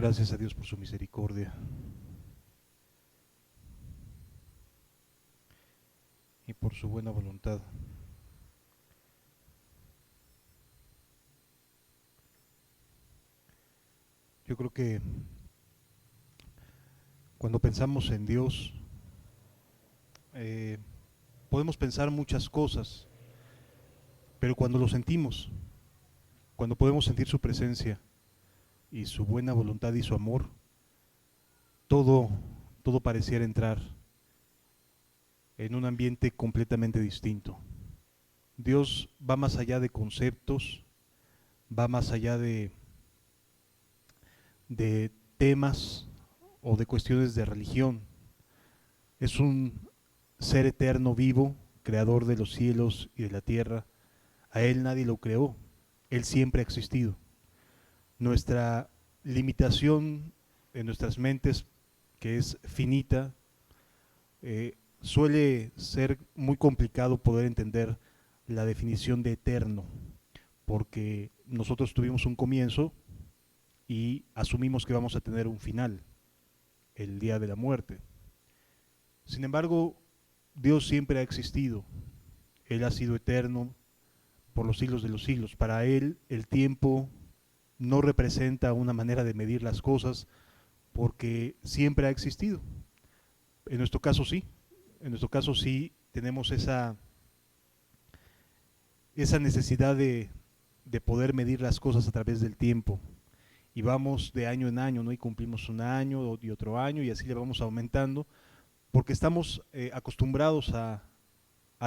Gracias a Dios por su misericordia y por su buena voluntad. Yo creo que cuando pensamos en Dios, podemos pensar muchas cosas, pero cuando lo sentimos, cuando podemos sentir su presencia y su buena voluntad y su amor, todo pareciera entrar en un ambiente completamente distinto. Dios va más allá de conceptos, va más allá de temas o de cuestiones de religión. Es un ser eterno, vivo, creador de los cielos y de la tierra. A Él nadie lo creó, Él siempre ha existido. Nuestra limitación en nuestras mentes, que es finita, suele ser muy complicado poder entender la definición de eterno, porque nosotros tuvimos un comienzo y asumimos que vamos a tener un final, el día de la muerte. Sin embargo, Dios siempre ha existido, Él ha sido eterno por los siglos de los siglos. Para Él el tiempo no representa una manera de medir las cosas porque siempre ha existido. En nuestro caso sí, tenemos esa necesidad de poder medir las cosas a través del tiempo. Y vamos de año en año, ¿no? Y cumplimos un año y otro año y así le vamos aumentando, porque estamos acostumbrados a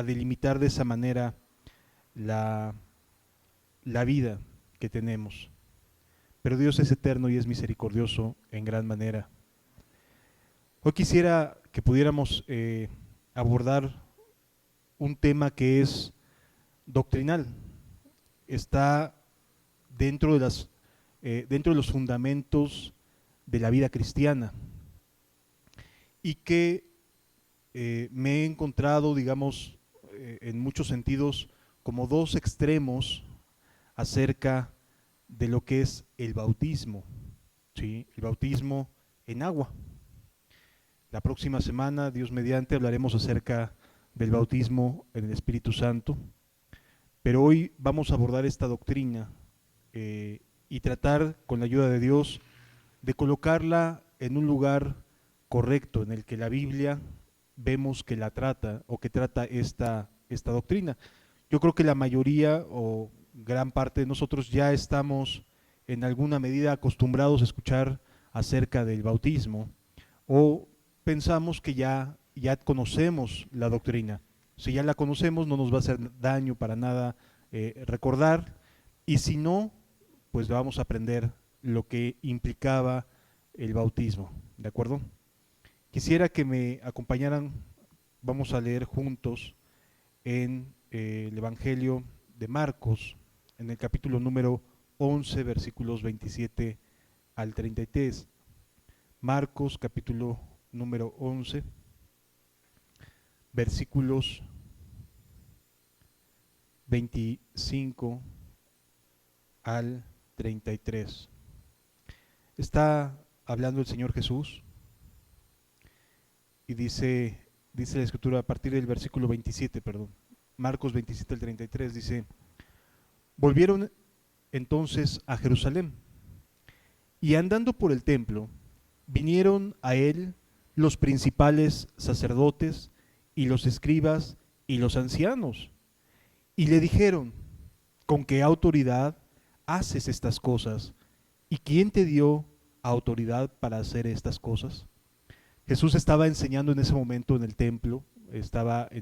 delimitar de esa manera la vida que tenemos. Pero Dios es eterno y es misericordioso en gran manera. Hoy quisiera que pudiéramos abordar un tema que es doctrinal. Está dentro de los fundamentos de la vida cristiana y que me he encontrado, digamos, en muchos sentidos, como dos extremos acerca de lo que es el bautismo, ¿sí? El bautismo en agua. La próxima semana, Dios mediante, hablaremos acerca del bautismo en el Espíritu Santo, pero hoy vamos a abordar esta doctrina y tratar, con la ayuda de Dios, de colocarla en un lugar correcto, en el que la Biblia vemos que la trata o que trata esta doctrina. Yo creo que la mayoría o gran parte de nosotros ya estamos en alguna medida acostumbrados a escuchar acerca del bautismo o pensamos que ya conocemos la doctrina. Si ya la conocemos no nos va a hacer daño para nada recordar, y si no, pues vamos a aprender lo que implicaba el bautismo, ¿de acuerdo? Quisiera que me acompañaran, vamos a leer juntos en el Evangelio de Marcos, en el capítulo número 11, versículos 27 al 33. Marcos, capítulo número 11, versículos 25 al 33. Está hablando el Señor Jesús y dice la Escritura a partir del versículo 27, perdón, Marcos 27 al 33, dice: volvieron entonces a Jerusalén, y andando por el templo, vinieron a él los principales sacerdotes y los escribas y los ancianos, y le dijeron: ¿con qué autoridad haces estas cosas? ¿Y quién te dio autoridad para hacer estas cosas? Jesús estaba enseñando en ese momento en el templo.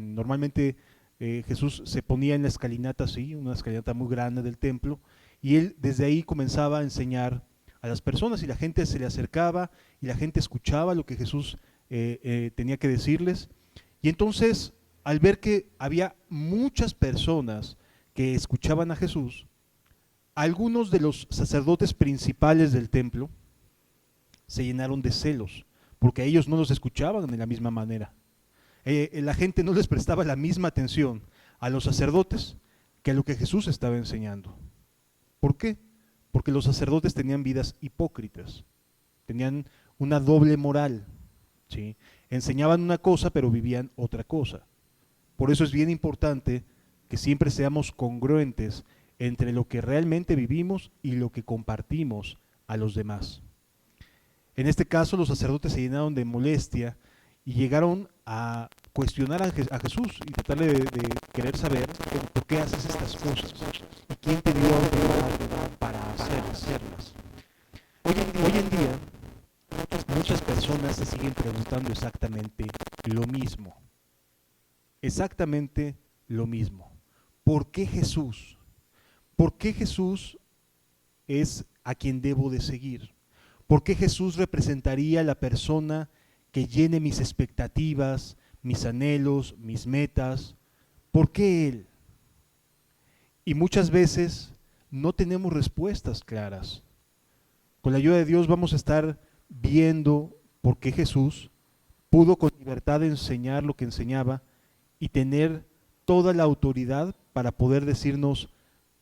Normalmente Jesús se ponía en la escalinata, sí, una escalinata muy grande del templo, y él desde ahí comenzaba a enseñar a las personas, y la gente se le acercaba y la gente escuchaba lo que Jesús tenía que decirles. Y entonces, al ver que había muchas personas que escuchaban a Jesús, algunos de los sacerdotes principales del templo se llenaron de celos, porque ellos no los escuchaban de la misma manera. La gente no les prestaba la misma atención a los sacerdotes que a lo que Jesús estaba enseñando. ¿Por qué? Porque los sacerdotes tenían vidas hipócritas. tenían una doble moral, ¿sí? Enseñaban una cosa pero vivían otra cosa. Por eso es bien importante que siempre seamos congruentes entre lo que realmente vivimos y lo que compartimos a los demás. En este caso, los sacerdotes se llenaron de molestia y llegaron a cuestionar a Jesús y tratarle de querer saber por qué haces estas cosas y quién te dio autoridad para hacerlas. Hoy en día, muchas personas se siguen preguntando exactamente lo mismo. Exactamente lo mismo. ¿Por qué Jesús? ¿Por qué Jesús es a quien debo de seguir? ¿Por qué Jesús representaría la persona que llene mis expectativas, mis anhelos, mis metas? ¿Por qué Él? Y muchas veces no tenemos respuestas claras. Con la ayuda de Dios vamos a estar viendo por qué Jesús pudo con libertad enseñar lo que enseñaba y tener toda la autoridad para poder decirnos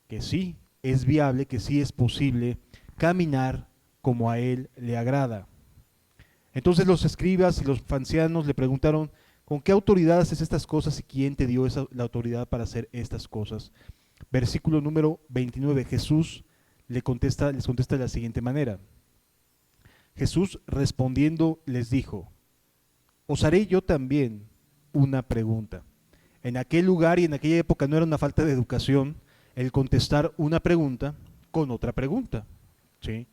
que sí es viable, que sí es posible caminar como a Él le agrada. Entonces los escribas y los ancianos le preguntaron, ¿con qué autoridad haces estas cosas y quién te dio la autoridad para hacer estas cosas? Versículo número 29, Jesús les contesta de la siguiente manera. Jesús respondiendo les dijo, os haré yo también una pregunta. En aquel lugar y en aquella época no era una falta de educación el contestar una pregunta con otra pregunta, ¿sí?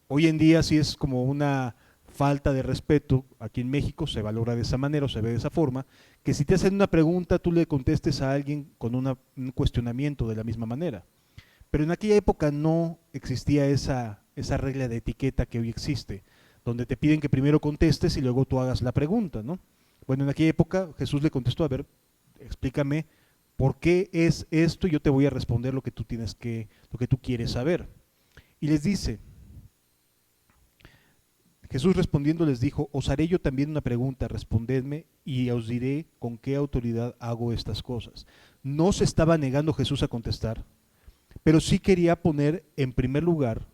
Hoy en día sí es como una falta de respeto, aquí en México se valora de esa manera o se ve de esa forma, que si te hacen una pregunta tú le contestes a alguien con un cuestionamiento de la misma manera. Pero en aquella época no existía esa regla de etiqueta que hoy existe, donde te piden que primero contestes y luego tú hagas la pregunta, ¿no? Bueno, en aquella época Jesús le contestó, a ver, explícame por qué es esto y yo te voy a responder lo que tú quieres saber. Y les dice, Jesús respondiendo les dijo, os haré yo también una pregunta, respondedme y os diré con qué autoridad hago estas cosas. No se estaba negando Jesús a contestar, pero sí quería poner en primer lugar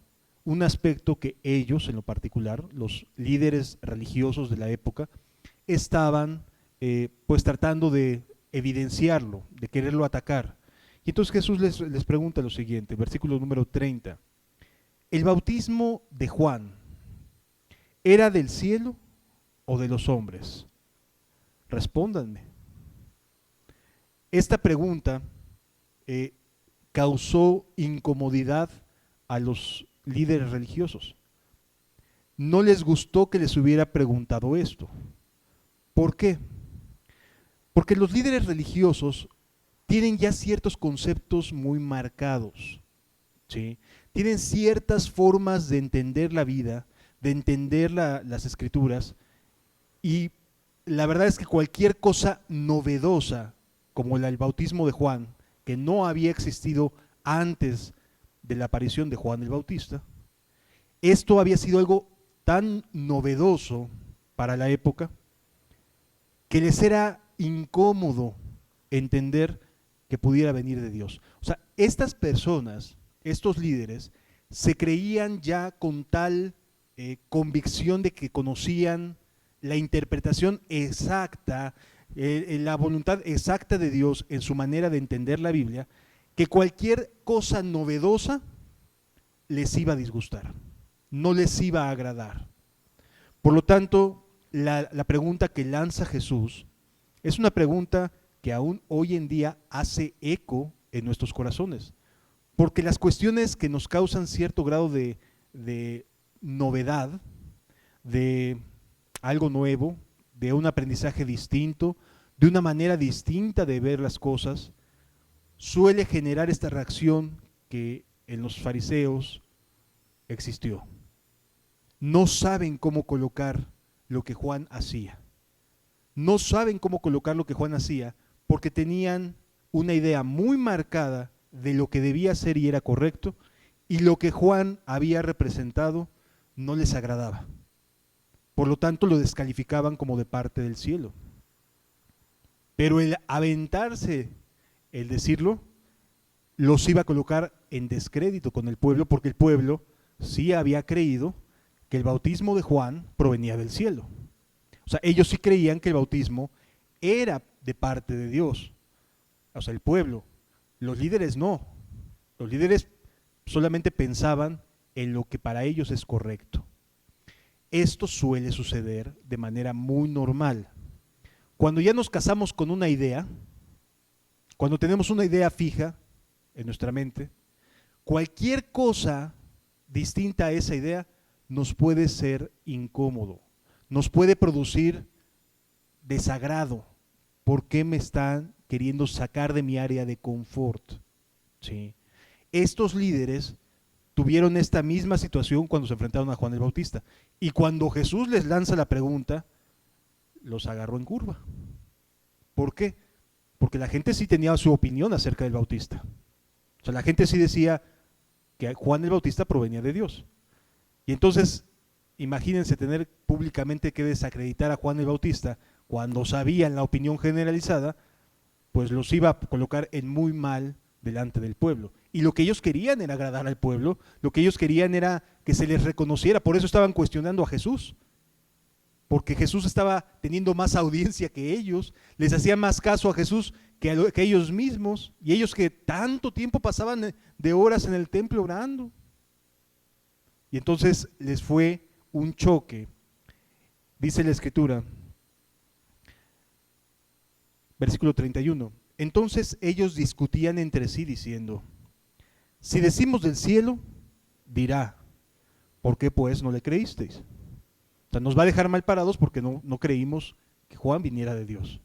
un aspecto que ellos, en lo particular, los líderes religiosos de la época, estaban pues tratando de evidenciarlo, de quererlo atacar. Y entonces Jesús les pregunta lo siguiente, versículo número 30. ¿El bautismo de Juan era del cielo o de los hombres? Respóndanme. Esta pregunta causó incomodidad a los líderes religiosos. No les gustó que les hubiera preguntado esto. ¿Por qué? Porque los líderes religiosos tienen ya ciertos conceptos muy marcados, ¿sí? Tienen ciertas formas de entender la vida, de entender las escrituras, y la verdad es que cualquier cosa novedosa, como el bautismo de Juan, que no había existido antes de la aparición de Juan el Bautista, esto había sido algo tan novedoso para la época que les era incómodo entender que pudiera venir de Dios. O sea, estas personas, estos líderes, se creían ya con tal convicción de que conocían la interpretación exacta, la voluntad exacta de Dios en su manera de entender la Biblia, que cualquier cosa novedosa les iba a disgustar, no les iba a agradar. Por lo tanto, la pregunta que lanza Jesús es una pregunta que aún hoy en día hace eco en nuestros corazones, porque las cuestiones que nos causan cierto grado de novedad, de algo nuevo, de un aprendizaje distinto, de una manera distinta de ver las cosas, suele generar esta reacción que en los fariseos existió. No saben cómo colocar lo que Juan hacía. No saben cómo colocar lo que Juan hacía porque tenían una idea muy marcada de lo que debía ser y era correcto, y lo que Juan había representado no les agradaba. Por lo tanto, lo descalificaban como de parte del cielo. Pero el aventarse, el decirlo, los iba a colocar en descrédito con el pueblo, porque el pueblo sí había creído que el bautismo de Juan provenía del cielo. O sea, ellos sí creían que el bautismo era de parte de Dios. O sea, el pueblo. Los líderes no. Los líderes solamente pensaban en lo que para ellos es correcto. Esto suele suceder de manera muy normal. Cuando ya nos casamos con una idea, cuando tenemos una idea fija en nuestra mente, cualquier cosa distinta a esa idea nos puede ser incómodo, nos puede producir desagrado. ¿Por qué me están queriendo sacar de mi área de confort? ¿Sí? Estos líderes tuvieron esta misma situación cuando se enfrentaron a Juan el Bautista. Y cuando Jesús les lanza la pregunta, los agarró en curva. ¿Por qué? Porque la gente sí tenía su opinión acerca del Bautista. O sea, la gente sí decía que Juan el Bautista provenía de Dios. Y entonces, imagínense tener públicamente que desacreditar a Juan el Bautista cuando sabían la opinión generalizada, pues los iba a colocar en muy mal delante del pueblo. Y lo que ellos querían era agradar al pueblo, lo que ellos querían era que se les reconociera, por eso estaban cuestionando a Jesús, porque Jesús estaba teniendo más audiencia que ellos, les hacía más caso a Jesús que ellos mismos, y ellos que tanto tiempo pasaban de horas en el templo orando. Y entonces les fue un choque. Dice la Escritura, versículo 31, entonces ellos discutían entre sí diciendo, si decimos del cielo, dirá, ¿por qué pues no le creísteis? O sea, nos va a dejar mal parados porque no creímos que Juan viniera de Dios.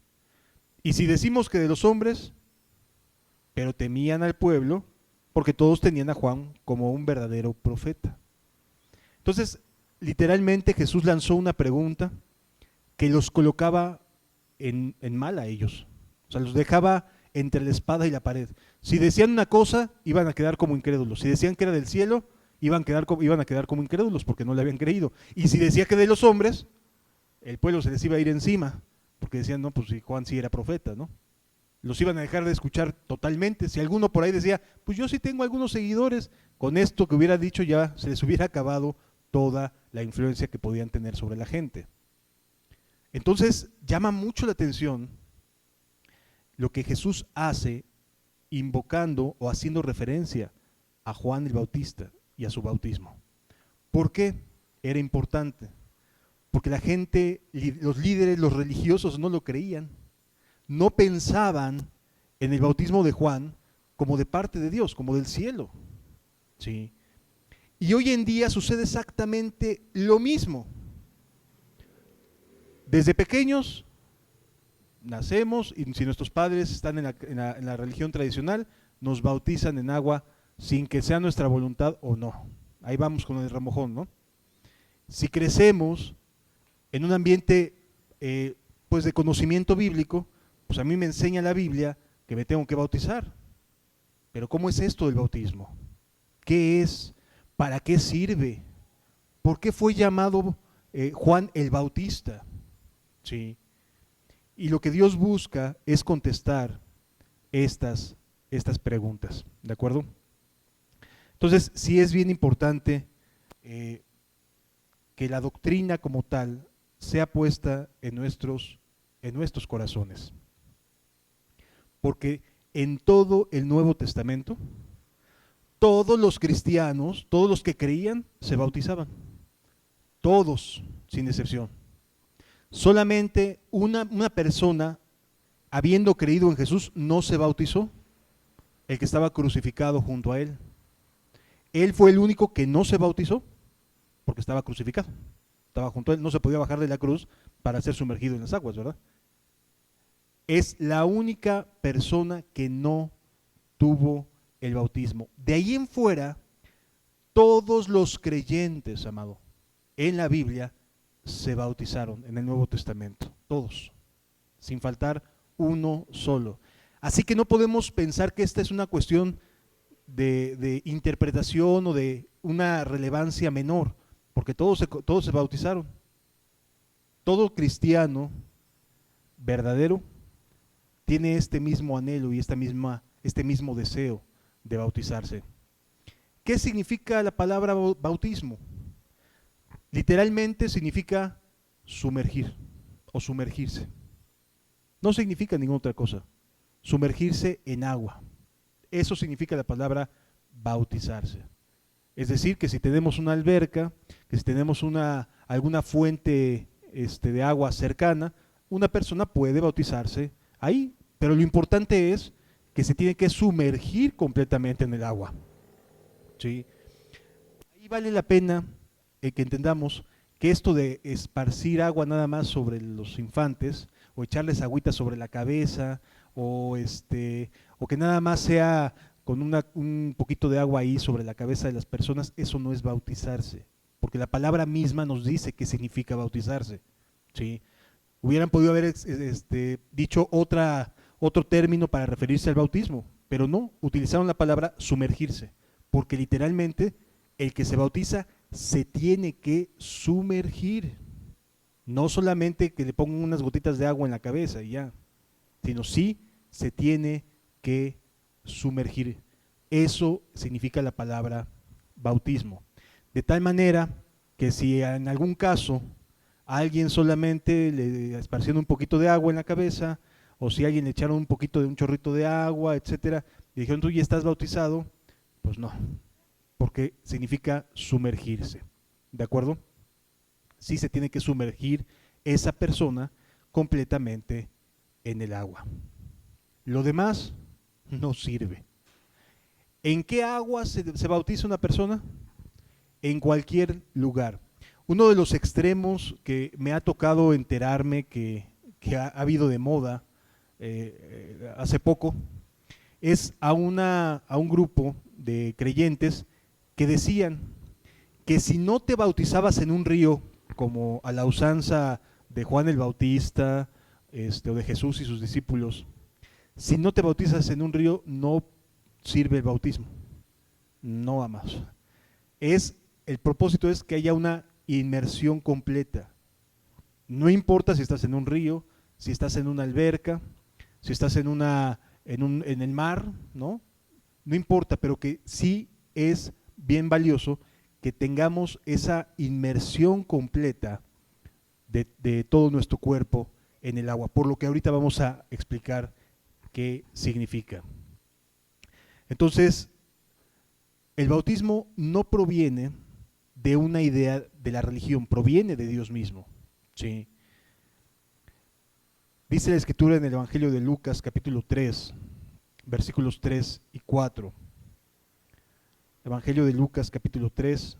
Y si decimos que de los hombres, pero temían al pueblo, porque todos tenían a Juan como un verdadero profeta. Entonces, literalmente Jesús lanzó una pregunta que los colocaba en mal a ellos. O sea, los dejaba entre la espada y la pared. Si decían una cosa, iban a quedar como incrédulos. Si decían que era del cielo, iban a quedar como incrédulos porque no le habían creído. Y si decía que de los hombres, el pueblo se les iba a ir encima, porque decían, no, pues si Juan sí era profeta, ¿no? Los iban a dejar de escuchar totalmente. Si alguno por ahí decía, pues yo sí tengo algunos seguidores, con esto que hubiera dicho ya se les hubiera acabado toda la influencia que podían tener sobre la gente. Entonces llama mucho la atención lo que Jesús hace invocando o haciendo referencia a Juan el Bautista y a su bautismo. ¿Por qué era importante? Porque la gente, los líderes, los religiosos no lo creían, no pensaban en el bautismo de Juan como de parte de Dios, como del cielo. ¿Sí? Y hoy en día sucede exactamente lo mismo. Desde pequeños nacemos y si nuestros padres están en la religión tradicional, nos bautizan en agua sin que sea nuestra voluntad o no. Ahí vamos con el remojón, ¿no? Si crecemos en un ambiente pues de conocimiento bíblico, pues a mí me enseña la Biblia que me tengo que bautizar. Pero ¿cómo es esto del bautismo? ¿Qué es? ¿Para qué sirve? ¿Por qué fue llamado Juan el Bautista? ¿Sí? Y lo que Dios busca es contestar estas preguntas, ¿de acuerdo? Entonces, sí es bien importante que la doctrina como tal sea puesta en nuestros corazones. Porque en todo el Nuevo Testamento, todos los cristianos, todos los que creían, se bautizaban. Todos, sin excepción. Solamente una persona, habiendo creído en Jesús, no se bautizó, el que estaba crucificado junto a él. Él fue el único que no se bautizó, porque estaba crucificado. Estaba junto a él, no se podía bajar de la cruz para ser sumergido en las aguas, ¿verdad? Es la única persona que no tuvo el bautismo. De ahí en fuera, todos los creyentes, amado, en la Biblia, se bautizaron en el Nuevo Testamento, todos, sin faltar uno solo. Así que no podemos pensar que esta es una cuestión de interpretación o de una relevancia menor, porque todos se bautizaron. Todo cristiano verdadero tiene este mismo anhelo y este mismo deseo de bautizarse. ¿Qué significa la palabra bautismo? Literalmente significa sumergir o sumergirse. No significa ninguna otra cosa. Sumergirse en agua. Eso significa la palabra bautizarse. Es decir, que si tenemos una alberca, que si tenemos alguna fuente de agua cercana, una persona puede bautizarse ahí. Pero lo importante es que se tiene que sumergir completamente en el agua. ¿Sí? Ahí vale la pena que entendamos que esto de esparcir agua nada más sobre los infantes, o echarles agüita sobre la cabeza, o que nada más sea con un poquito de agua ahí sobre la cabeza de las personas, eso no es bautizarse, porque la palabra misma nos dice qué significa bautizarse. ¿Sí? Hubieran podido haber dicho otro término para referirse al bautismo, pero no, utilizaron la palabra sumergirse, porque literalmente el que se bautiza se tiene que sumergir, no solamente que le pongan unas gotitas de agua en la cabeza y ya, sino sí se tiene que sumergir. Eso significa la palabra bautismo. De tal manera que si en algún caso alguien solamente le esparcieron un poquito de agua en la cabeza, o si alguien le echaron un poquito de un chorrito de agua, etcétera, y dijeron, ¿tú ya estás bautizado? Pues no, porque significa sumergirse. ¿De acuerdo? Sí se tiene que sumergir esa persona completamente en el agua. Lo demás no sirve. ¿En qué agua se bautiza una persona? En cualquier lugar. Uno de los extremos que me ha tocado enterarme que ha habido de moda hace poco es a un grupo de creyentes que decían que si no te bautizabas en un río, como a la usanza de Juan el Bautista o de Jesús y sus discípulos, si no te bautizas en un río, no sirve el bautismo. No, amados. El propósito es que haya una inmersión completa. No importa si estás en un río, si estás en una alberca, si estás en el mar, ¿no? No importa, pero que sí es bien valioso que tengamos esa inmersión completa de todo nuestro cuerpo en el agua, por lo que ahorita vamos a explicar qué significa. Entonces, el bautismo no proviene de una idea de la religión, proviene de Dios mismo. ¿Sí? Dice la Escritura en el Evangelio de Lucas, capítulo 3, versículos 3 y 4. Evangelio de Lucas, capítulo 3.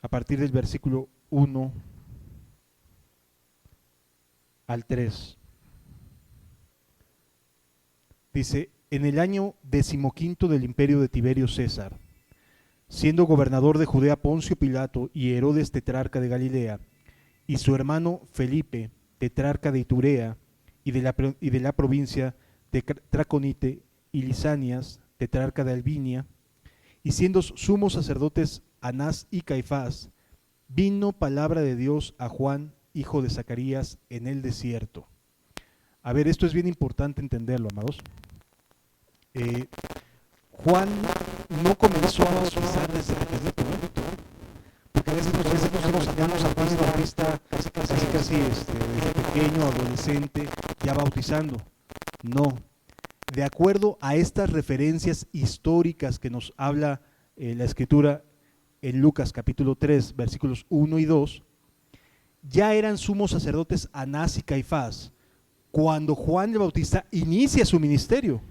A partir del versículo 1 al 3. Dice, en el año 15 del imperio de Tiberio César, siendo gobernador de Judea Poncio Pilato y Herodes tetrarca de Galilea, y su hermano Felipe, tetrarca de Iturea y de la provincia de Traconite, y Lisanias, tetrarca de Albinia, y siendo sumos sacerdotes Anás y Caifás, vino palabra de Dios a Juan, hijo de Zacarías, en el desierto. A ver, esto es bien importante entenderlo, amados. Juan no comenzó a bautizar desde pequeñito, porque a veces nos sacamos a Cristo casi desde pequeño, adolescente, ya bautizando. No, de acuerdo a estas referencias históricas que nos habla la Escritura en Lucas capítulo 3, versículos 1 y 2, ya eran sumos sacerdotes Anás y Caifás cuando Juan el Bautista inicia su ministerio.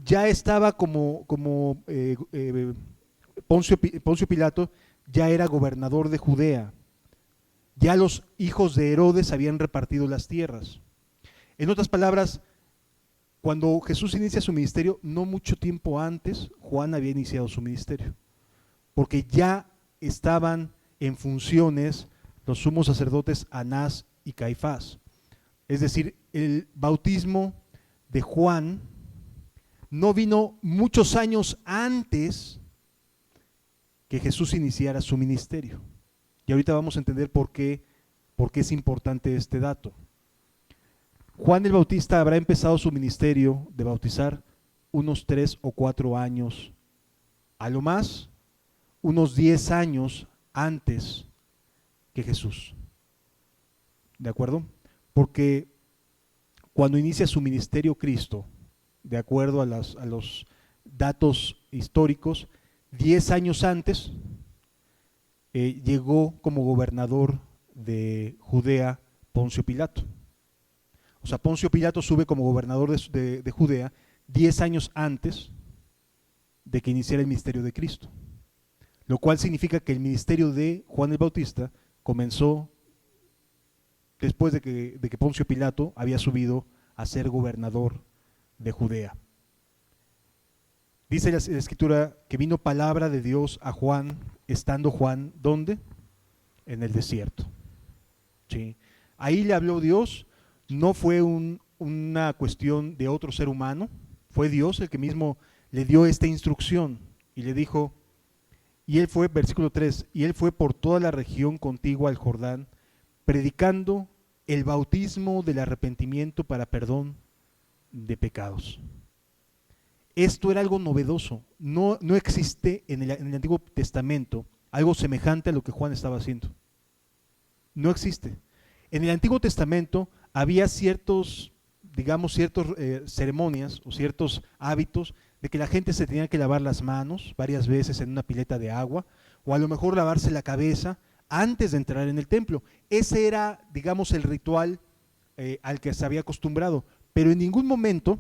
Ya estaba como Poncio Pilato, ya era gobernador de Judea. Ya los hijos de Herodes habían repartido las tierras. En otras palabras, cuando Jesús inicia su ministerio, no mucho tiempo antes, Juan había iniciado su ministerio, porque ya estaban en funciones los sumos sacerdotes Anás y Caifás. Es decir, el bautismo de Juan no vino muchos años antes que Jesús iniciara su ministerio. Y ahorita vamos a entender por qué es importante este dato. Juan el Bautista habrá empezado su ministerio de bautizar unos 3 o 4 años, a lo más unos 10 años antes que Jesús. ¿De acuerdo? Porque cuando inicia su ministerio Cristo, de acuerdo a los datos históricos, 10 años antes llegó como gobernador de Judea Poncio Pilato. O sea, Poncio Pilato sube como gobernador de Judea 10 años antes de que iniciara el ministerio de Cristo, lo cual significa que el ministerio de Juan el Bautista comenzó después de que Poncio Pilato había subido a ser gobernador de Judea. Dice la Escritura que vino palabra de Dios a Juan, estando Juan, ¿dónde? En el desierto. ¿Sí? Ahí le habló Dios, no fue una cuestión de otro ser humano, fue Dios el que mismo le dio esta instrucción y le dijo, y él fue, versículo 3, y él fue por toda la región contigua al Jordán, predicando el bautismo del arrepentimiento para perdón de pecados. Esto era algo novedoso, no existe en el Antiguo Testamento algo semejante a lo que Juan estaba haciendo. No existe. En el Antiguo Testamento había ciertas ceremonias o ciertos hábitos de que la gente se tenía que lavar las manos varias veces en una pileta de agua, o a lo mejor lavarse la cabeza antes de entrar en el templo. Ese era, digamos, el ritual al que se había acostumbrado, pero en ningún momento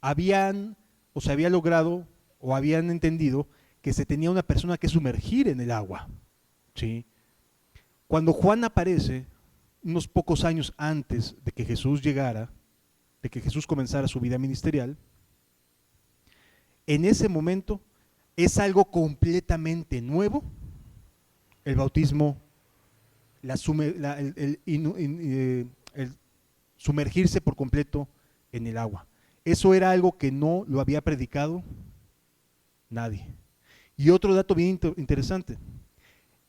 habían o se había logrado o habían entendido que se tenía una persona que sumergir en el agua. ¿Sí? Cuando Juan aparece, unos pocos años antes de que Jesús llegara, de que Jesús comenzara su vida ministerial, en ese momento es algo completamente nuevo, el bautismo, el sumergirse por completo en el agua. Eso era algo que no lo había predicado nadie. Y otro dato bien interesante,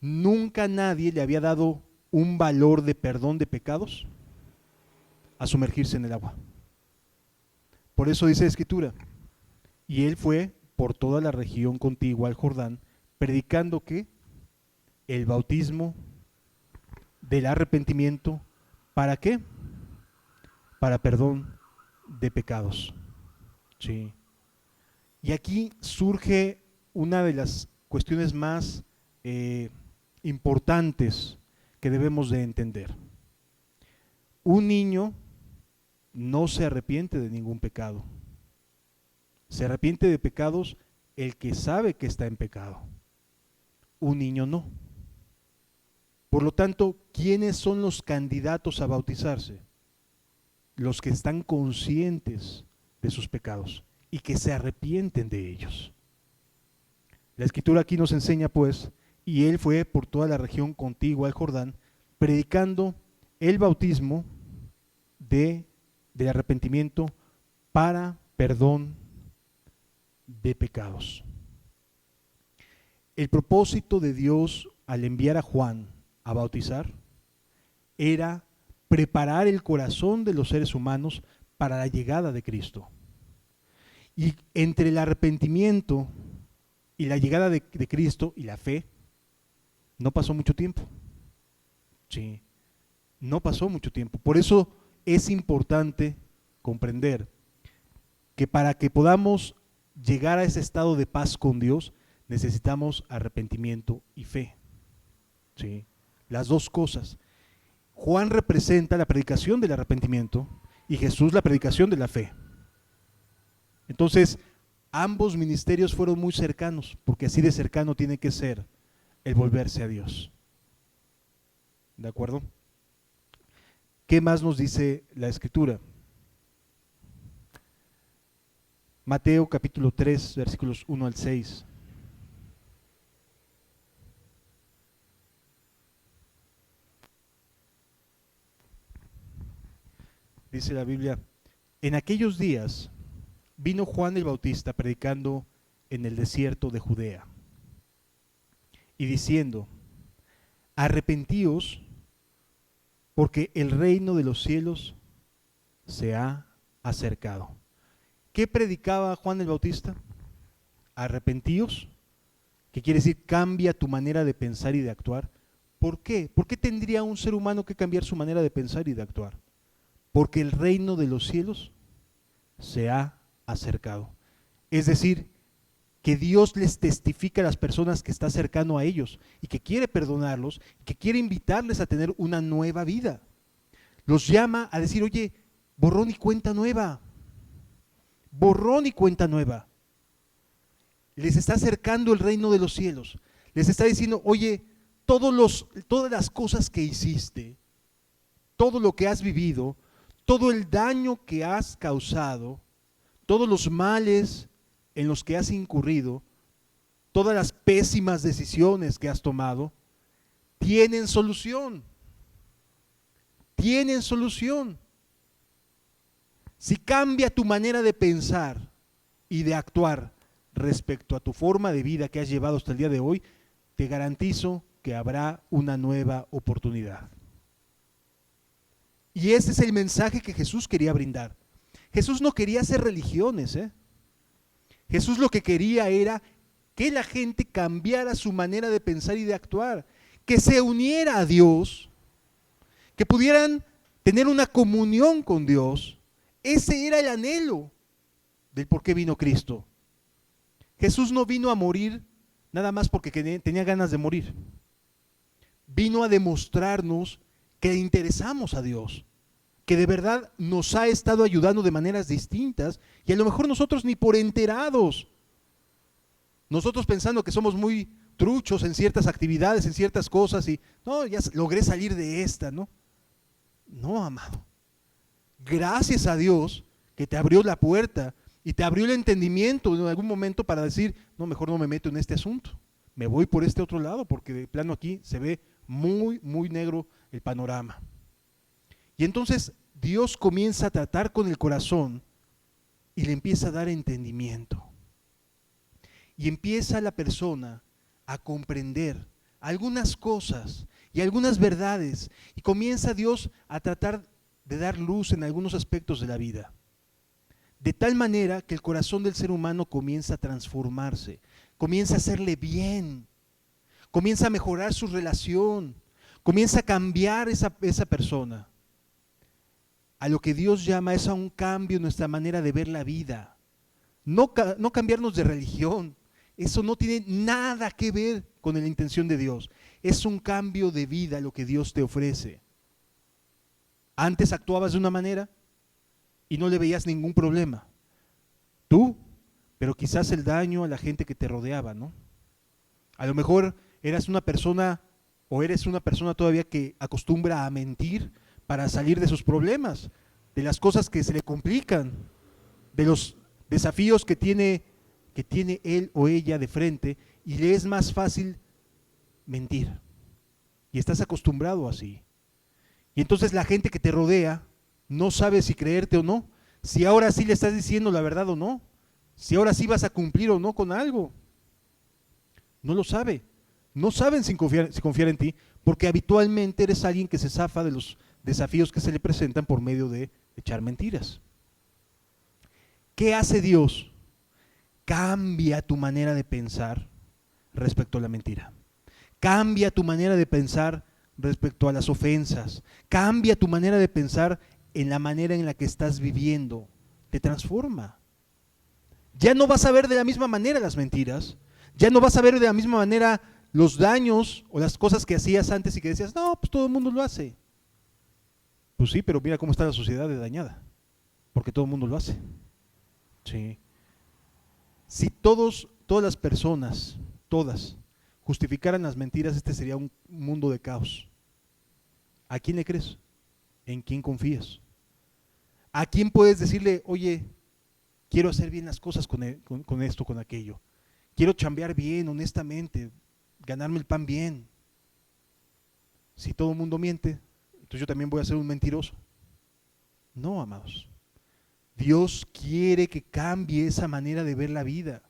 nunca nadie le había dado un valor de perdón de pecados a sumergirse en el agua. Por eso dice la Escritura, y él fue por toda la región contigua al Jordán, predicando que el bautismo del arrepentimiento, ¿para qué? Para perdón de pecados. Sí. Y aquí surge una de las cuestiones más importantes que debemos de entender. Un niño no se arrepiente de ningún pecado. Se arrepiente de pecados el que sabe que está en pecado. Un niño no. Por lo tanto, ¿quiénes son los candidatos a bautizarse? Los que están conscientes de sus pecados y que se arrepienten de ellos. La Escritura aquí nos enseña pues, y él fue por toda la región contigua al Jordán, predicando el bautismo del arrepentimiento para perdón de pecados. El propósito de Dios al enviar a Juan a bautizar era preparar el corazón de los seres humanos para la llegada de Cristo. Y entre el arrepentimiento y la llegada de Cristo y la fe, no pasó mucho tiempo. Sí, no pasó mucho tiempo. Por eso es importante comprender que para que podamos llegar a ese estado de paz con Dios, necesitamos arrepentimiento y fe. ¿Sí? Las dos cosas. Juan representa la predicación del arrepentimiento y Jesús la predicación de la fe. Entonces, ambos ministerios fueron muy cercanos, porque así de cercano tiene que ser el volverse a Dios. ¿De acuerdo? ¿Qué más nos dice la Escritura? Mateo capítulo 3, versículos 1 al 6. Dice la Biblia, en aquellos días vino Juan el Bautista predicando en el desierto de Judea y diciendo, arrepentíos porque el reino de los cielos se ha acercado. ¿Qué predicaba Juan el Bautista? Arrepentíos, que quiere decir cambia tu manera de pensar y de actuar. ¿Por qué? ¿Por qué tendría un ser humano que cambiar su manera de pensar y de actuar? Porque el reino de los cielos se ha acercado. Es decir, que Dios les testifica a las personas que está cercano a ellos y que quiere perdonarlos, y que quiere invitarles a tener una nueva vida. Los llama a decir, oye, borrón y cuenta nueva. Borrón y cuenta nueva. Les está acercando el reino de los cielos. Les está diciendo, oye, todas las cosas que hiciste, todo lo que has vivido, todo el daño que has causado, todos los males en los que has incurrido, todas las pésimas decisiones que has tomado, tienen solución. Tienen solución. Si cambia tu manera de pensar y de actuar respecto a tu forma de vida que has llevado hasta el día de hoy, te garantizo que habrá una nueva oportunidad. Y ese es el mensaje que Jesús quería brindar. Jesús no quería hacer religiones, Jesús lo que quería era que la gente cambiara su manera de pensar y de actuar, que se uniera a Dios, que pudieran tener una comunión con Dios. Ese era el anhelo del por qué vino Cristo. Jesús no vino a morir nada más porque tenía ganas de morir. Vino a demostrarnos que le interesamos a Dios, que de verdad nos ha estado ayudando de maneras distintas y a lo mejor nosotros ni por enterados. Nosotros pensando que somos muy truchos en ciertas actividades, en ciertas cosas y no, ya logré salir de esta, ¿no? No, amado. Gracias a Dios que te abrió la puerta y te abrió el entendimiento en algún momento para decir, no, mejor no me meto en este asunto, me voy por este otro lado porque de plano aquí se ve muy, muy negro el panorama. Y entonces Dios comienza a tratar con el corazón y le empieza a dar entendimiento. Y empieza la persona a comprender algunas cosas y algunas verdades y comienza Dios a tratar de dar luz en algunos aspectos de la vida. De tal manera que el corazón del ser humano comienza a transformarse, comienza a hacerle bien, comienza a mejorar su relación, comienza a cambiar esa persona. A lo que Dios llama es a un cambio en nuestra manera de ver la vida. No cambiarnos de religión, eso no tiene nada que ver con la intención de Dios. Es un cambio de vida lo que Dios te ofrece. Antes actuabas de una manera y no le veías ningún problema. Tú, pero quizás el daño a la gente que te rodeaba, ¿no? A lo mejor eras una persona o eres una persona todavía que acostumbra a mentir para salir de sus problemas, de las cosas que se le complican, de los desafíos que tiene él o ella de frente y le es más fácil mentir. Y estás acostumbrado así. Y entonces la gente que te rodea no sabe si creerte o no, si ahora sí le estás diciendo la verdad o no, si ahora sí vas a cumplir o no con algo. No lo sabe. No saben si confiar en ti, porque habitualmente eres alguien que se zafa de los desafíos que se le presentan por medio de echar mentiras. ¿Qué hace Dios? Cambia tu manera de pensar respecto a la mentira. Cambia tu manera de pensar respecto a las ofensas. Cambia tu manera de pensar en la manera en la que estás viviendo. Te transforma. Ya no vas a ver de la misma manera las mentiras. Ya no vas a ver de la misma manera los daños o las cosas que hacías antes y que decías, no, pues todo el mundo lo hace. Pues sí, pero mira cómo está la sociedad de dañada, porque todo el mundo lo hace. Sí. Si todas las personas, todas, justificaran las mentiras, este sería un mundo de caos. ¿A quién le crees? ¿En quién confías? ¿A quién puedes decirle, oye, quiero hacer bien las cosas con esto, con aquello? Quiero chambear bien, honestamente, ganarme el pan bien. Si todo el mundo miente, entonces yo también voy a ser un mentiroso. No, amados. Dios quiere que cambie esa manera de ver la vida,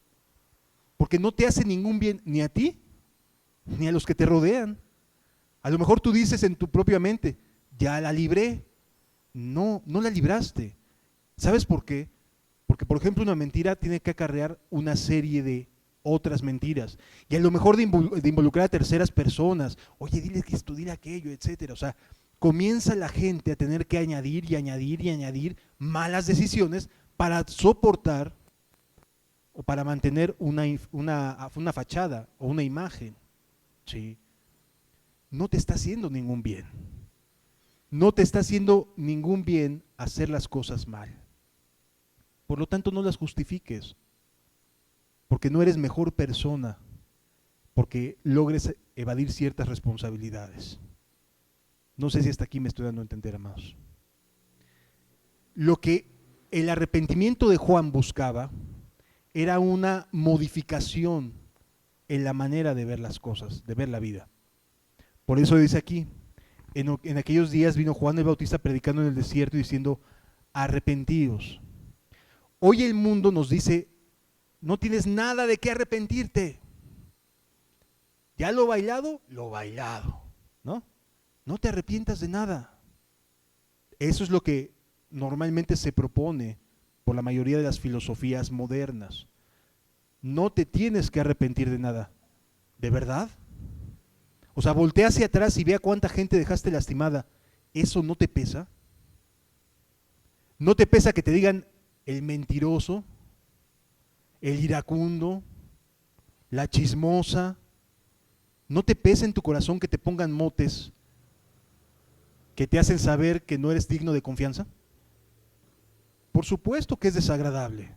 porque no te hace ningún bien ni a ti, ni a los que te rodean. A lo mejor tú dices en tu propia mente, ya la libré. No, no la libraste. ¿Sabes por qué? Porque, por ejemplo, una mentira tiene que acarrear una serie de otras mentiras. Y a lo mejor de involucrar a terceras personas. Oye, dile que esto, dile aquello, etcétera. O sea, comienza la gente a tener que añadir y añadir y añadir malas decisiones para soportar o para mantener una fachada o una imagen. ¿Sí? No te está haciendo ningún bien. No te está haciendo ningún bien hacer las cosas mal. Por lo tanto, no las justifiques, porque no eres mejor persona, porque logres evadir ciertas responsabilidades. No sé si hasta aquí me estoy dando a entender, amados. Lo que el arrepentimiento de Juan buscaba era una modificación en la manera de ver las cosas, de ver la vida. Por eso dice aquí, en aquellos días vino Juan el Bautista predicando en el desierto y diciendo, arrepentíos. Hoy el mundo nos dice, no tienes nada de qué arrepentirte. Ya lo bailado, ¿no? No te arrepientas de nada. Eso es lo que normalmente se propone por la mayoría de las filosofías modernas. No te tienes que arrepentir de nada. ¿De verdad? O sea, voltea hacia atrás y vea cuánta gente dejaste lastimada. ¿Eso no te pesa? ¿No te pesa que te digan el mentiroso, el iracundo, la chismosa? ¿No te pesa en tu corazón que te pongan motes que te hacen saber que no eres digno de confianza? Por supuesto que es desagradable.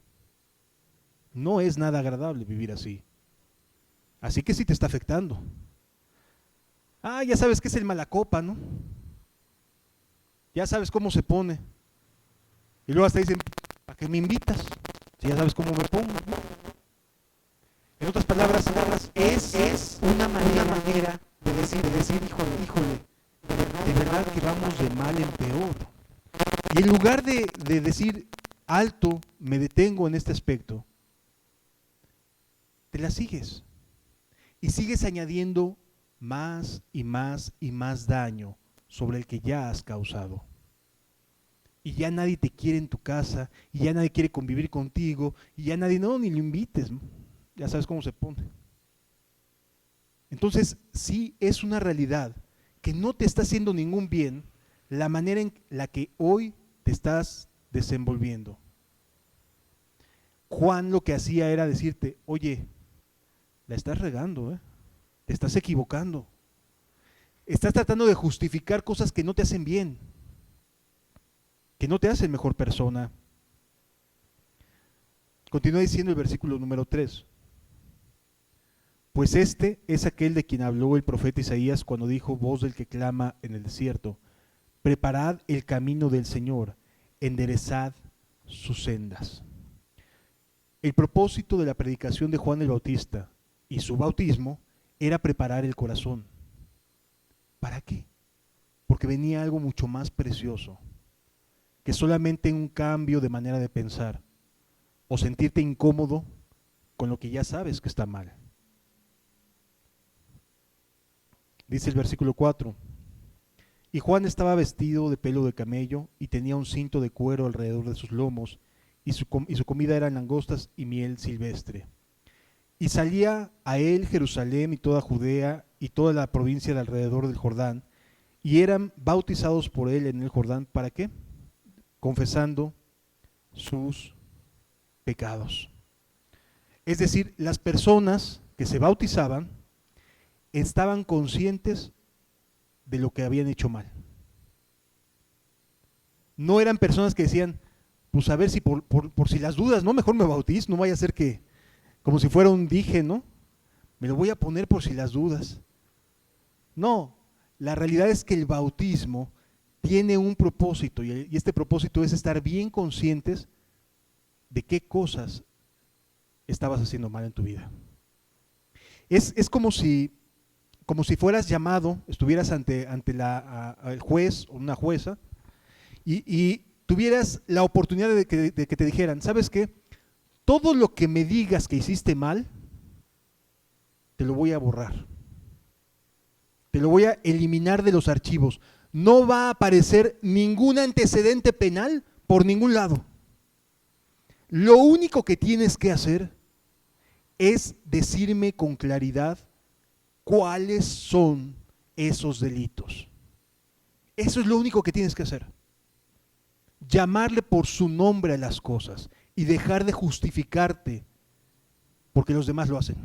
No es nada agradable vivir así. Así que sí te está afectando. Ah, ya sabes que es el malacopa, ¿no? Ya sabes cómo se pone. Y luego hasta dicen, ¿a qué me invitas? Si ya sabes cómo me pongo. En otras palabras, es una manera de decir, híjole, de verdad que vamos de mal en peor. Y en lugar de decir, alto, me detengo en este aspecto, te la sigues. Y sigues añadiendo más y más y más daño sobre el que ya has causado. Y ya nadie te quiere en tu casa, y ya nadie quiere convivir contigo, y ya nadie, no, ni lo invites, ya sabes cómo se pone. Entonces, sí es una realidad que no te está haciendo ningún bien la manera en la que hoy te estás desenvolviendo. Juan lo que hacía era decirte, oye, la estás regando, te estás equivocando, estás tratando de justificar cosas que no te hacen bien, que no te hacen mejor persona. Continúa diciendo el versículo número 3. Pues este es aquel de quien habló el profeta Isaías cuando dijo, voz del que clama en el desierto, preparad el camino del Señor, enderezad sus sendas. El propósito de la predicación de Juan el Bautista y su bautismo era preparar el corazón. ¿Para qué? Porque venía algo mucho más precioso que solamente un cambio de manera de pensar o sentirte incómodo con lo que ya sabes que está mal. Dice el versículo 4, y Juan estaba vestido de pelo de camello y tenía un cinto de cuero alrededor de sus lomos y su comida eran langostas y miel silvestre. Y salía a él Jerusalén y toda Judea y toda la provincia de alrededor del Jordán y eran bautizados por él en el Jordán. ¿Para qué? Confesando sus pecados. Es decir, las personas que se bautizaban estaban conscientes de lo que habían hecho mal. No eran personas que decían, pues a ver si por si las dudas, no, mejor me bautizo, no vaya a ser que, como si fuera un dije, ¿no? Me lo voy a poner por si las dudas. No, la realidad es que el bautismo tiene un propósito y este propósito es estar bien conscientes de qué cosas estabas haciendo mal en tu vida. Es como si fueras llamado, estuvieras ante el juez o una jueza y tuvieras la oportunidad de que te dijeran, ¿sabes qué? Todo lo que me digas que hiciste mal, te lo voy a borrar. Te lo voy a eliminar de los archivos. no va a aparecer ningún antecedente penal por ningún lado. Lo único que tienes que hacer es decirme con claridad cuáles son esos delitos. Eso es lo único que tienes que hacer. Llamarle por su nombre a las cosas y dejar de justificarte porque los demás lo hacen.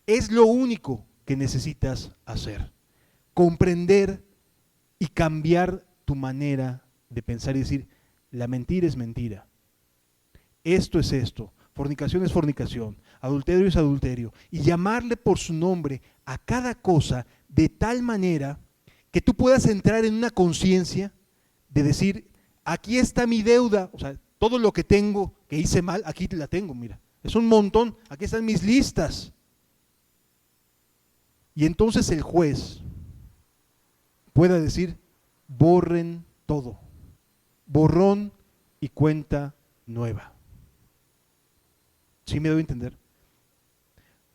Es lo único que necesitas hacer. Comprender y cambiar tu manera de pensar y decir, la mentira es mentira. Esto es esto. Fornicación es fornicación. Adulterio es adulterio. Y llamarle por su nombre a cada cosa de tal manera que tú puedas entrar en una conciencia de decir, aquí está mi deuda, o sea, todo lo que tengo, que hice mal, aquí la tengo, mira. Es un montón, aquí están mis listas. Y entonces el juez pueda decir, borren todo, borrón y cuenta nueva. ¿Sí me doy a entender?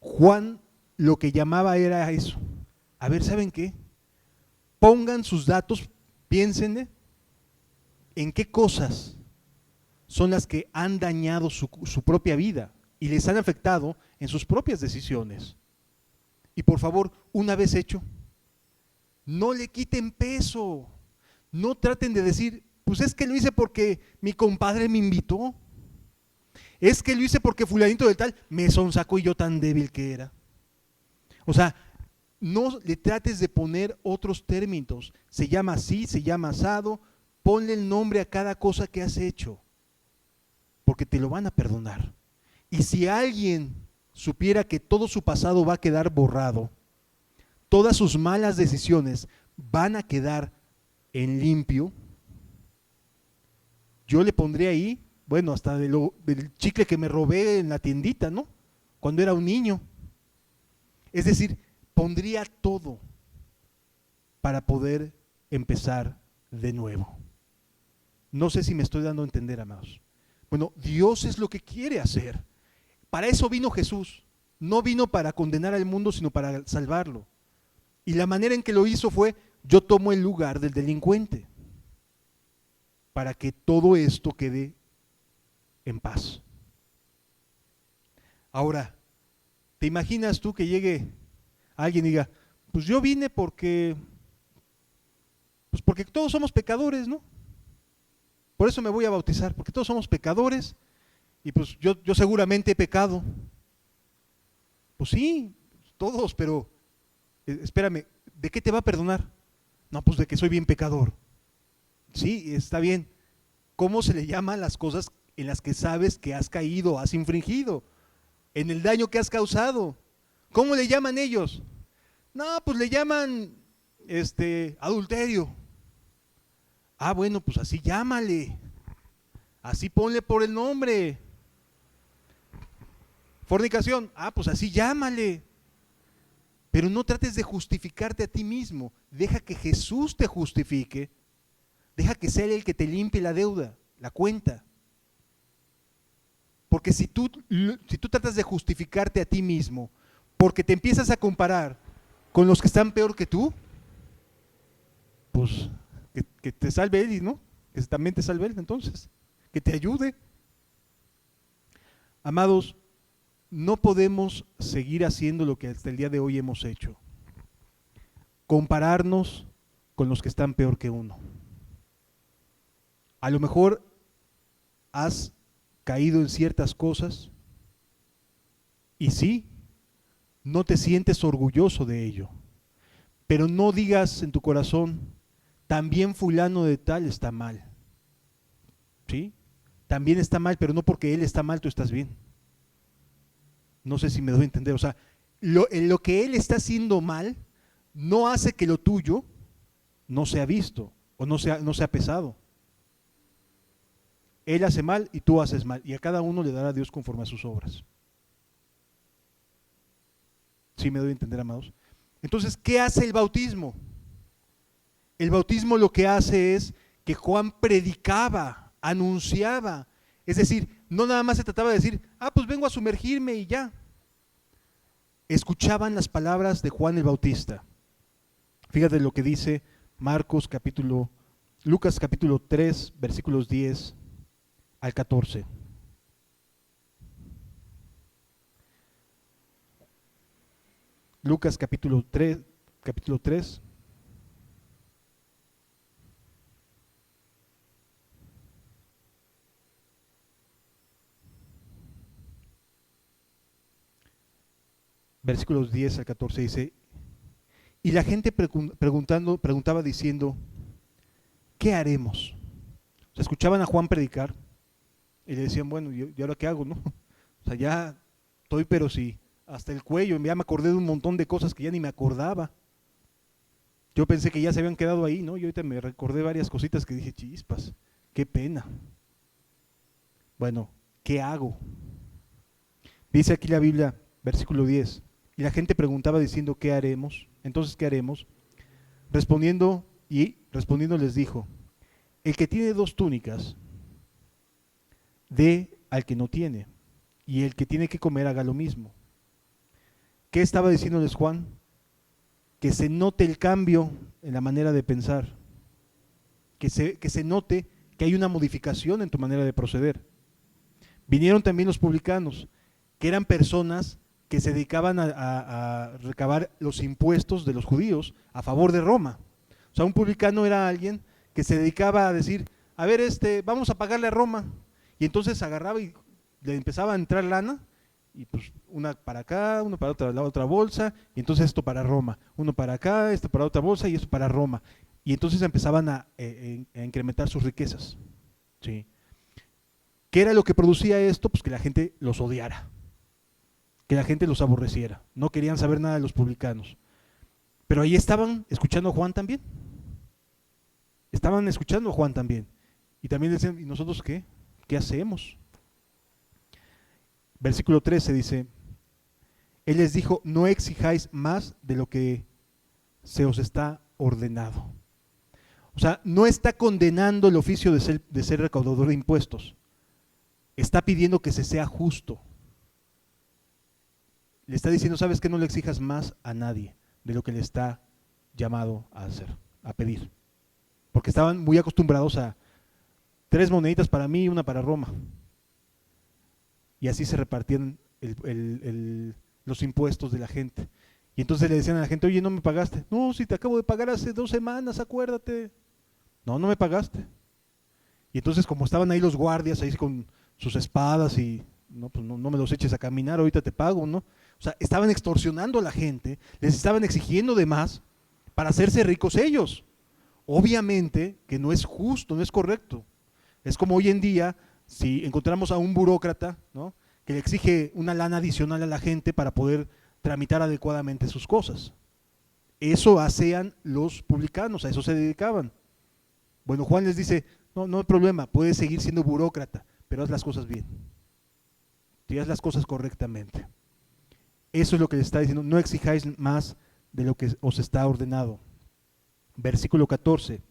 Juan lo que llamaba era eso. A ver, ¿saben qué? Pongan sus datos, piensen en qué cosas son las que han dañado su propia vida y les han afectado en sus propias decisiones. Y por favor, una vez hecho, no le quiten peso. No traten de decir, pues es que lo hice porque mi compadre me invitó. Es que lo hice porque fulanito del tal me sonsacó y yo tan débil que era. O sea, no le trates de poner otros términos. Se llama así, se llama asado. Ponle el nombre a cada cosa que has hecho, porque te lo van a perdonar. Y si alguien supiera que todo su pasado va a quedar borrado, todas sus malas decisiones van a quedar en limpio, yo le pondría ahí, bueno, hasta del chicle que me robé en la tiendita, ¿no? Cuando era un niño. Es decir, pondría todo para poder empezar de nuevo. No sé si me estoy dando a entender, amados. Bueno, Dios es lo que quiere hacer. Para eso vino Jesús. No vino para condenar al mundo, sino para salvarlo. Y la manera en que lo hizo fue, yo tomo el lugar del delincuente, para que todo esto quede en paz. Ahora, ¿te imaginas tú que llegue alguien y diga, pues yo vine porque todos somos pecadores, ¿no? Por eso me voy a bautizar, porque todos somos pecadores y pues yo seguramente he pecado. Pues sí, todos, pero espérame, ¿de qué te va a perdonar? No, pues de que soy bien pecador. Sí, está bien. ¿Cómo se le llama a las cosas en las que sabes que has caído, has infringido? En el daño que has causado. ¿Cómo le llaman ellos? No, pues le llaman adulterio. Ah, bueno, pues así llámale. Así ponle por el nombre. Fornicación. Ah, pues así llámale. Pero no trates de justificarte a ti mismo. Deja que Jesús te justifique. Deja que sea Él el que te limpie la deuda, la cuenta. Porque si tú tratas de justificarte a ti mismo, porque te empiezas a comparar con los que están peor que tú, pues que te salve Él, ¿no? Que también te salve Él entonces, que te ayude. Amados, no podemos seguir haciendo lo que hasta el día de hoy hemos hecho. Compararnos con los que están peor que uno. A lo mejor has caído en ciertas cosas y sí, no te sientes orgulloso de ello, pero no digas en tu corazón, también fulano de tal está mal. ¿Sí? También está mal, pero no porque él está mal, tú estás bien. No sé si me doy a entender. O sea, lo que él está haciendo mal no hace que lo tuyo no sea visto o no sea pesado. Él hace mal y tú haces mal, y a cada uno le dará a Dios conforme a sus obras. ¿Sí me doy a entender, amados? Entonces, ¿qué hace el bautismo? El bautismo lo que hace es que Juan predicaba, anunciaba. Es decir, no nada más se trataba de decir, pues vengo a sumergirme y ya. Escuchaban las palabras de Juan el Bautista. Fíjate lo que dice Lucas capítulo 3, versículos 10 al 14. Lucas capítulo 3. Versículos 10 al 14 dice: y la gente preguntaba diciendo, ¿qué haremos? O sea, escuchaban a Juan predicar y le decían, bueno, ¿y ahora qué hago, no? O sea, ya estoy, pero sí, hasta el cuello, ya me acordé de un montón de cosas que ya ni me acordaba. Yo pensé que ya se habían quedado ahí, ¿no? Y ahorita me recordé varias cositas que dije, chispas, qué pena. Bueno, ¿qué hago? Dice aquí la Biblia, versículo 10, y la gente preguntaba diciendo, ¿qué haremos? Entonces, ¿qué haremos? Respondiendo les dijo, el que tiene 2 túnicas, dé al que no tiene, y el que tiene que comer haga lo mismo. ¿Qué estaba diciéndoles Juan? Que se note el cambio en la manera de pensar, que se note que hay una modificación en tu manera de proceder. Vinieron también los publicanos, que eran personas que se dedicaban a recabar los impuestos de los judíos a favor de Roma. O sea, un publicano era alguien que se dedicaba a decir, a ver, vamos a pagarle a Roma. Y entonces agarraba y le empezaba a entrar lana, y pues una para acá, una para la otra bolsa, y entonces esto para Roma, uno para acá, esto para otra bolsa y esto para Roma. Y entonces empezaban a incrementar sus riquezas. ¿Sí? ¿Qué era lo que producía esto? Pues que la gente los odiara, que la gente los aborreciera, no querían saber nada de los publicanos. Pero ahí estaban escuchando a Juan también. Estaban escuchando a Juan también. Y también decían, ¿y nosotros qué? ¿Qué hacemos? Versículo 13 dice, él les dijo, no exijáis más de lo que se os está ordenado. O sea, no está condenando el oficio de ser recaudador de impuestos. Está pidiendo que se sea justo. Le está diciendo, ¿sabes qué? No le exijas más a nadie de lo que le está llamado a hacer, a pedir. Porque estaban muy acostumbrados a 3 moneditas para mí y una para Roma. Y así se repartían los impuestos de la gente. Y entonces le decían a la gente, oye, ¿no me pagaste? No, si te acabo de pagar hace 2 semanas, acuérdate. No, no me pagaste. Y entonces como estaban ahí los guardias, ahí con sus espadas y no, pues no me los eches a caminar, ahorita te pago, ¿no? O sea, estaban extorsionando a la gente, les estaban exigiendo de más para hacerse ricos ellos. Obviamente que no es justo, no es correcto. Es como hoy en día, si encontramos a un burócrata, ¿no?, que le exige una lana adicional a la gente para poder tramitar adecuadamente sus cosas. Eso hacían los publicanos, a eso se dedicaban. Bueno, Juan les dice, no hay problema, puedes seguir siendo burócrata, pero haz las cosas bien. Y haz las cosas correctamente. Eso es lo que les está diciendo, no exijáis más de lo que os está ordenado. Versículo 14.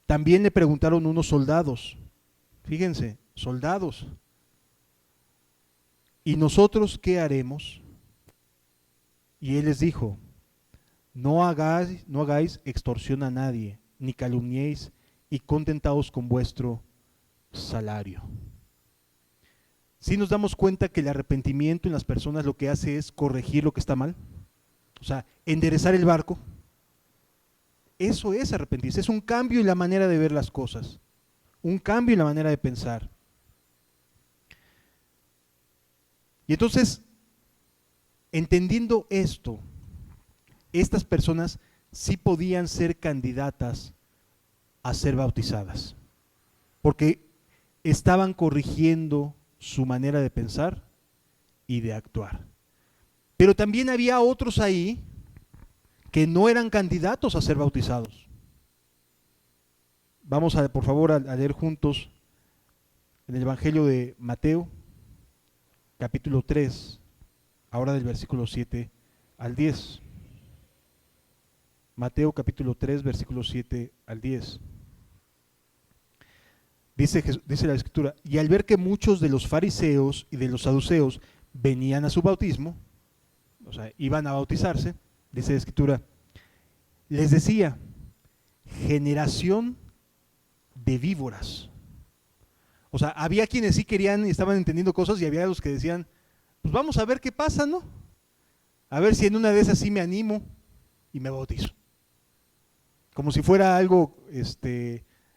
También le preguntaron unos soldados, fíjense, soldados, ¿y nosotros qué haremos? Y él les dijo, no hagáis extorsión a nadie, ni calumniéis, y contentaos con vuestro salario. Si nos damos cuenta que el arrepentimiento en las personas lo que hace es corregir lo que está mal, o sea, enderezar el barco. Eso es arrepentirse, es un cambio en la manera de ver las cosas, un cambio en la manera de pensar. Y entonces, entendiendo esto, estas personas sí podían ser candidatas a ser bautizadas, porque estaban corrigiendo su manera de pensar y de actuar. Pero también había otros ahí que no eran candidatos a ser bautizados. Vamos por favor a leer juntos en el Evangelio de Mateo, capítulo 3, ahora del versículo 7 al 10. Mateo capítulo 3, versículo 7 al 10. Dice la escritura, y al ver que muchos de los fariseos y de los saduceos venían a su bautismo, o sea, iban a bautizarse, dice la escritura, les decía, generación de víboras. O sea, había quienes sí querían y estaban entendiendo cosas y había los que decían, pues vamos a ver qué pasa, ¿no? A ver si en una de esas sí me animo y me bautizo. Como si fuera algo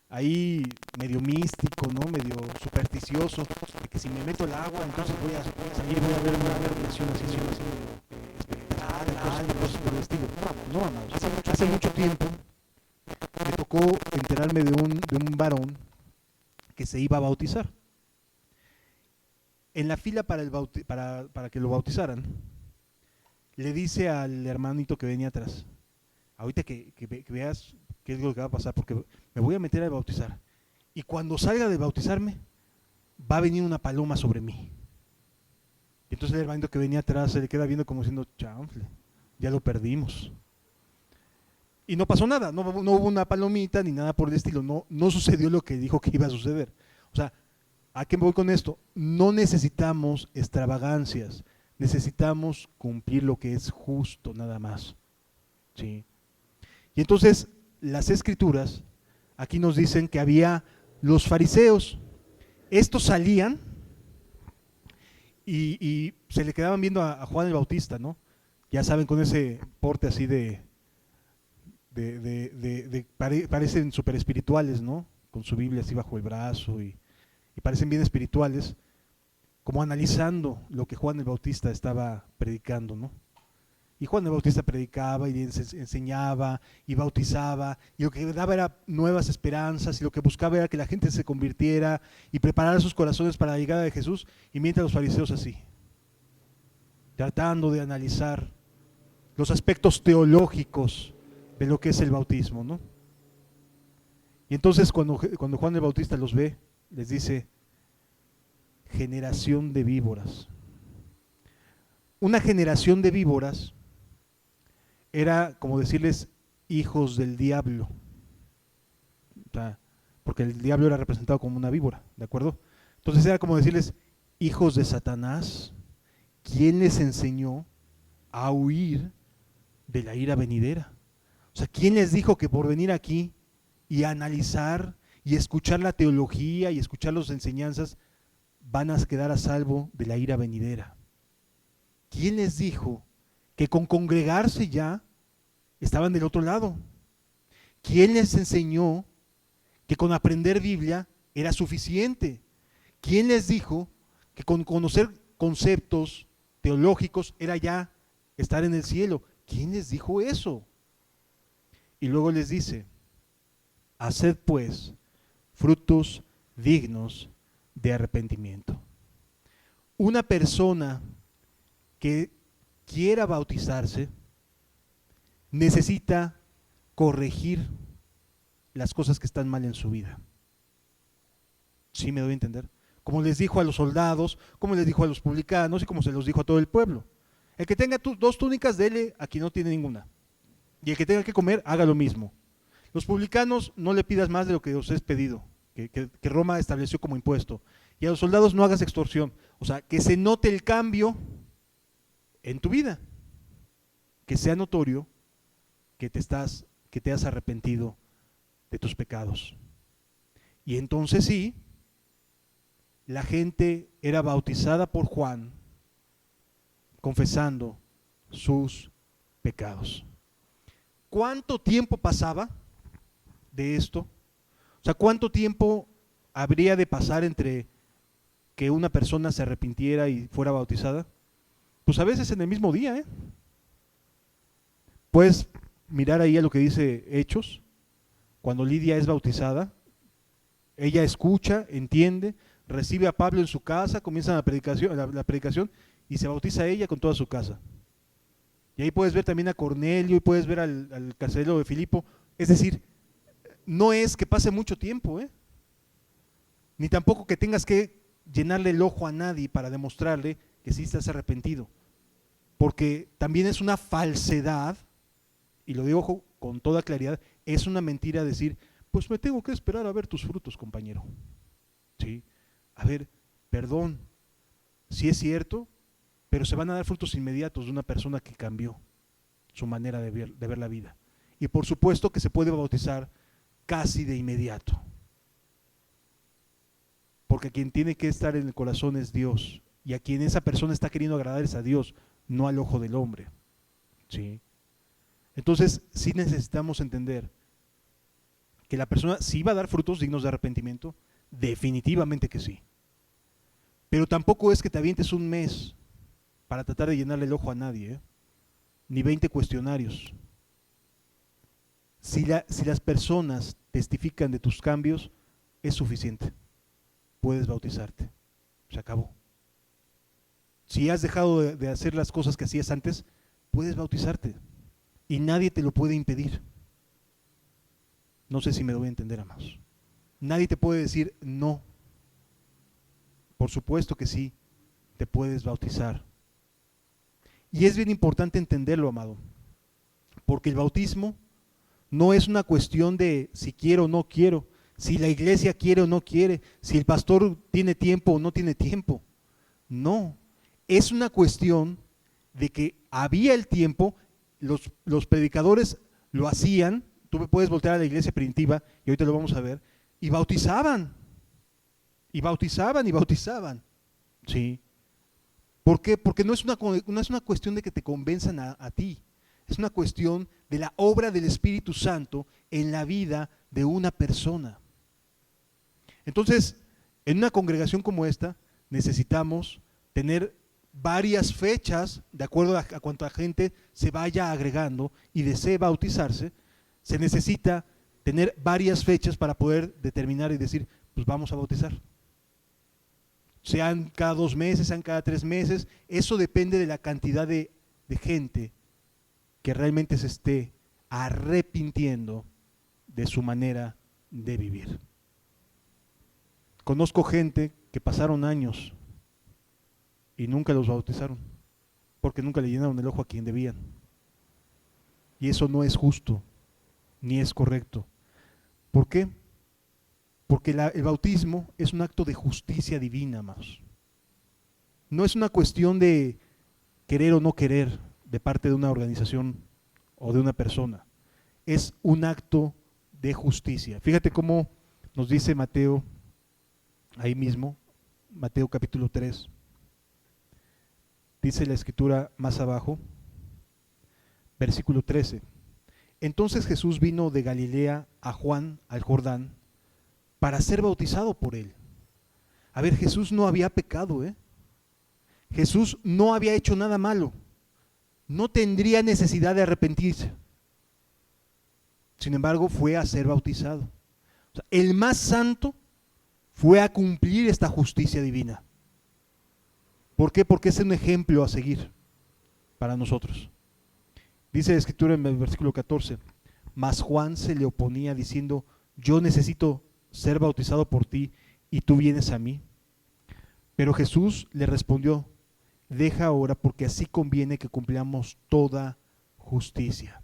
ahí medio místico, ¿no? Medio supersticioso, de que si me meto al agua, entonces voy a salir, voy a ver una relación así, cosas por el estilo. No, amados. Hace mucho tiempo me tocó enterarme de un varón que se iba a bautizar. En la fila para que lo bautizaran, le dice al hermanito que venía atrás, ahorita que veas qué es lo que va a pasar, porque me voy a meter a bautizar. Y cuando salga de bautizarme, va a venir una paloma sobre mí. Y entonces el hermanito que venía atrás se le queda viendo como diciendo, chanfle, ya lo perdimos. Y no pasó nada, no hubo una palomita ni nada por el estilo, no sucedió lo que dijo que iba a suceder. O sea, ¿a qué me voy con esto? No necesitamos extravagancias, necesitamos cumplir lo que es justo nada más. ¿Sí? Y entonces las escrituras aquí nos dicen que había los fariseos. Estos salían y se le quedaban viendo a Juan el Bautista, ¿no? Ya saben, con ese porte así parecen súper espirituales, ¿no? Con su Biblia así bajo el brazo y parecen bien espirituales, como analizando lo que Juan el Bautista estaba predicando, ¿no? Y Juan el Bautista predicaba y enseñaba y bautizaba, y lo que daba era nuevas esperanzas, y lo que buscaba era que la gente se convirtiera y preparara sus corazones para la llegada de Jesús, y mientras los fariseos así, tratando de analizar los aspectos teológicos de lo que es el bautismo, ¿no? Y entonces cuando Juan el Bautista los ve, les dice, generación de víboras. Una generación de víboras era como decirles hijos del diablo, o sea, porque el diablo era representado como una víbora, ¿de acuerdo? Entonces era como decirles hijos de Satanás, ¿quién les enseñó a huir de la ira venidera? O sea, ¿quién les dijo que por venir aquí y analizar y escuchar la teología y escuchar las enseñanzas van a quedar a salvo de la ira venidera? ¿Quién les dijo que con congregarse ya estaban del otro lado? ¿Quién les enseñó que con aprender Biblia era suficiente? ¿Quién les dijo que con conocer conceptos teológicos era ya estar en el cielo? ¿Quién les dijo eso? Y luego les dice, haced pues frutos dignos de arrepentimiento. Una persona que quiera bautizarse necesita corregir las cosas que están mal en su vida. ¿Sí me doy a entender? Como les dijo a los soldados, como les dijo a los publicanos y como se los dijo a todo el pueblo. El que tenga dos túnicas, dele a quien no tiene ninguna. Y el que tenga que comer, haga lo mismo. Los publicanos, no le pidas más de lo que os es pedido, que Roma estableció como impuesto. Y a los soldados no hagas extorsión. O sea, que se note el cambio en tu vida. Que sea notorio que te has arrepentido de tus pecados. Y entonces sí, la gente era bautizada por Juan, confesando sus pecados. ¿Cuánto tiempo pasaba de esto? O sea, ¿cuánto tiempo habría de pasar entre que una persona se arrepintiera y fuera bautizada? Pues a veces en el mismo día, ¿eh? Puedes mirar ahí a lo que dice Hechos, cuando Lidia es bautizada, ella escucha, entiende, recibe a Pablo en su casa, comienza la predicación y se bautiza ella con toda su casa. Y ahí puedes ver también a Cornelio y puedes ver al carcelero de Filipo. Es decir, no es que pase mucho tiempo, ni tampoco que tengas que llenarle el ojo a nadie para demostrarle que sí estás arrepentido. Porque también es una falsedad, y lo digo con toda claridad, es una mentira decir, pues me tengo que esperar a ver tus frutos, compañero. ¿Sí? A ver, perdón, sí es cierto, pero se van a dar frutos inmediatos de una persona que cambió su manera de ver la vida. Y por supuesto que se puede bautizar casi de inmediato. Porque quien tiene que estar en el corazón es Dios. Y a quien esa persona está queriendo agradar es a Dios, no al ojo del hombre. ¿Sí? Entonces, sí necesitamos entender que la persona sí va a dar frutos dignos de arrepentimiento, definitivamente que sí. Pero tampoco es que te avientes un mes para tratar de llenarle el ojo a nadie, ¿eh? Ni 20 cuestionarios. Si las personas testifican de tus cambios, es suficiente. Puedes bautizarte. Se acabó. Si has dejado de hacer las cosas que hacías antes, puedes bautizarte. Y nadie te lo puede impedir. No sé si me doy a entender, amados. Nadie te puede decir no. Por supuesto que sí, te puedes bautizar. Y es bien importante entenderlo, amado, porque el bautismo no es una cuestión de si quiero o no quiero, si la iglesia quiere o no quiere, si el pastor tiene tiempo o no tiene tiempo. No, es una cuestión de que había el tiempo, los predicadores lo hacían, tú puedes voltear a la iglesia primitiva, y ahorita lo vamos a ver, y bautizaban, y bautizaban, y bautizaban. ¿Sí? ¿Por qué? Porque no es una cuestión de que te convenzan a ti, es una cuestión de la obra del Espíritu Santo en la vida de una persona. Entonces, en una congregación como esta, necesitamos tener varias fechas, de acuerdo a cuánta gente se vaya agregando y desee bautizarse, se necesita tener varias fechas para poder determinar y decir, pues vamos a bautizar. Sean cada 2 meses, sean cada 3 meses, eso depende de la cantidad de gente que realmente se esté arrepintiendo de su manera de vivir. Conozco gente que pasaron años y nunca los bautizaron, porque nunca le llenaron el ojo a quien debían. Y eso no es justo, ni es correcto. ¿Por qué? Porque el bautismo es un acto de justicia divina, amados. No es una cuestión de querer o no querer de parte de una organización o de una persona. Es un acto de justicia. Fíjate cómo nos dice Mateo, ahí mismo, Mateo capítulo 3. Dice la escritura más abajo, versículo 13. Entonces Jesús vino de Galilea a Juan al Jordán para ser bautizado por él. A ver, Jesús no había pecado, ¿eh? Jesús no había hecho nada malo. No tendría necesidad de arrepentirse. Sin embargo, fue a ser bautizado. O sea, el más santo fue a cumplir esta justicia divina. ¿Por qué? Porque es un ejemplo a seguir para nosotros. Dice la escritura en el versículo 14, mas Juan se le oponía diciendo, yo necesito ser bautizado por ti y tú vienes a mí. Pero Jesús le respondió, deja ahora porque así conviene que cumplamos toda justicia.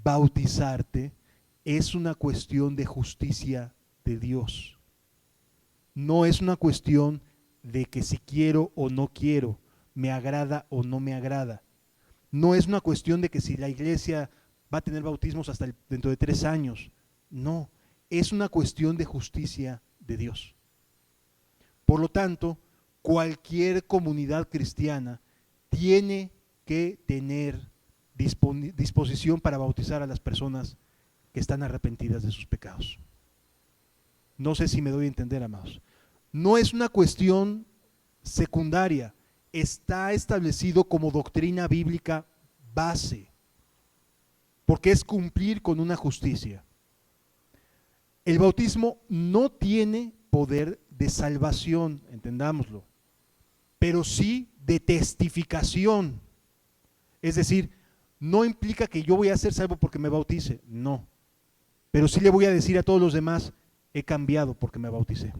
Bautizarte es una cuestión de justicia de Dios. No es una cuestión de que si quiero o no quiero, me agrada o no me agrada. No es una cuestión de que si la iglesia va a tener bautismos hasta dentro de 3 años. No, es una cuestión de justicia de Dios. Por lo tanto, cualquier comunidad cristiana tiene que tener disposición para bautizar a las personas que están arrepentidas de sus pecados. No sé si me doy a entender, amados. No es una cuestión secundaria, está establecido como doctrina bíblica base, porque es cumplir con una justicia. El bautismo no tiene poder de salvación, entendámoslo, pero sí de testificación. Es decir, no implica que yo voy a ser salvo porque me bautice, no. Pero sí le voy a decir a todos los demás, he cambiado porque me bauticé.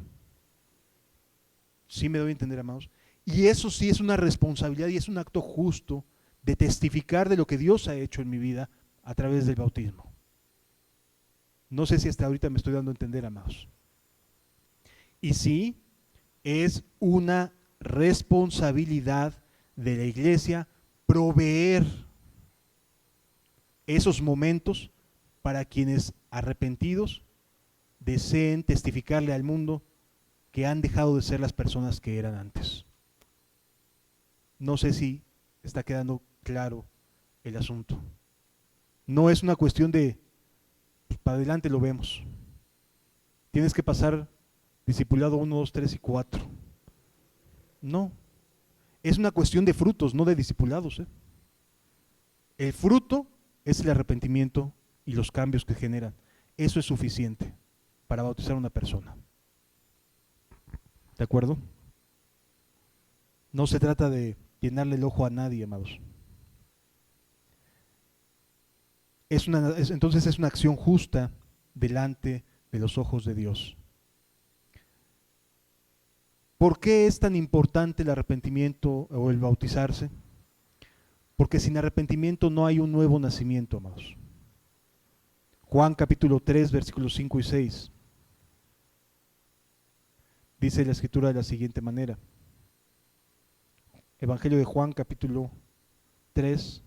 ¿Sí me doy a entender, amados? Y eso sí es una responsabilidad y es un acto justo de testificar de lo que Dios ha hecho en mi vida a través del bautismo. No sé si hasta ahorita me estoy dando a entender, amados. Y sí, es una responsabilidad de la iglesia proveer esos momentos para quienes arrepentidos deseen testificarle al mundo que han dejado de ser las personas que eran antes. No sé si está quedando claro el asunto. No es una cuestión de, pues, para adelante lo vemos. Tienes que pasar discipulado 1, 2, 3 y 4. No, es una cuestión de frutos, no de discipulados. El fruto es el arrepentimiento y los cambios que generan. Eso es suficiente para bautizar a una persona. ¿De acuerdo? No se trata de llenarle el ojo a nadie, amados. Entonces es una acción justa delante de los ojos de Dios. ¿Por qué es tan importante el arrepentimiento o el bautizarse? Porque sin arrepentimiento no hay un nuevo nacimiento, amados. Juan capítulo 3, versículos 5 y 6. Dice la escritura de la siguiente manera. Evangelio de Juan capítulo 3,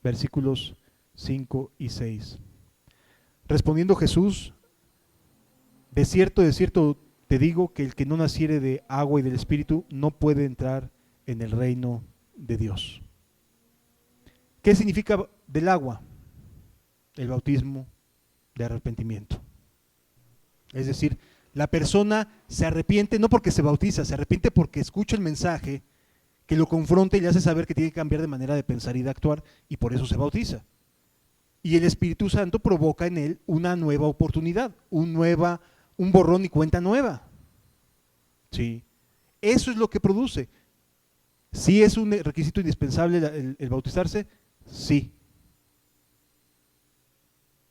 versículos 5 y 6. Respondiendo Jesús, de cierto te digo que el que no naciere de agua y del Espíritu no puede entrar en el reino de Dios. ¿Qué significa del agua? El bautismo de arrepentimiento. Es decir, la persona se arrepiente no porque se bautiza, se arrepiente porque escucha el mensaje que lo confronta y le hace saber que tiene que cambiar de manera de pensar y de actuar, y por eso se bautiza. Y el Espíritu Santo provoca en él una nueva oportunidad, un borrón y cuenta nueva. Sí. Eso es lo que produce. ¿Sí es un requisito indispensable el bautizarse? Sí.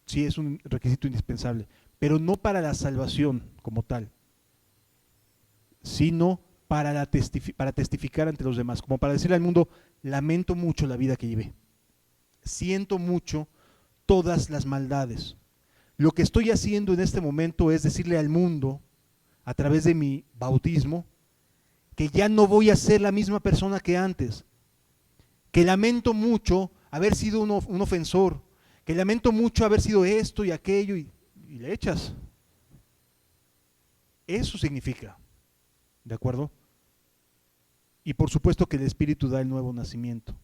Sí es un requisito indispensable, pero no para la salvación como tal, sino para testificar ante los demás, como para decirle al mundo, lamento mucho la vida que llevé, siento mucho todas las maldades. Lo que estoy haciendo en este momento es decirle al mundo, a través de mi bautismo, que ya no voy a ser la misma persona que antes, que lamento mucho haber sido un ofensor, que lamento mucho haber sido esto y aquello, y le echas. Eso significa, ¿de acuerdo? Y por supuesto que el Espíritu da el nuevo nacimiento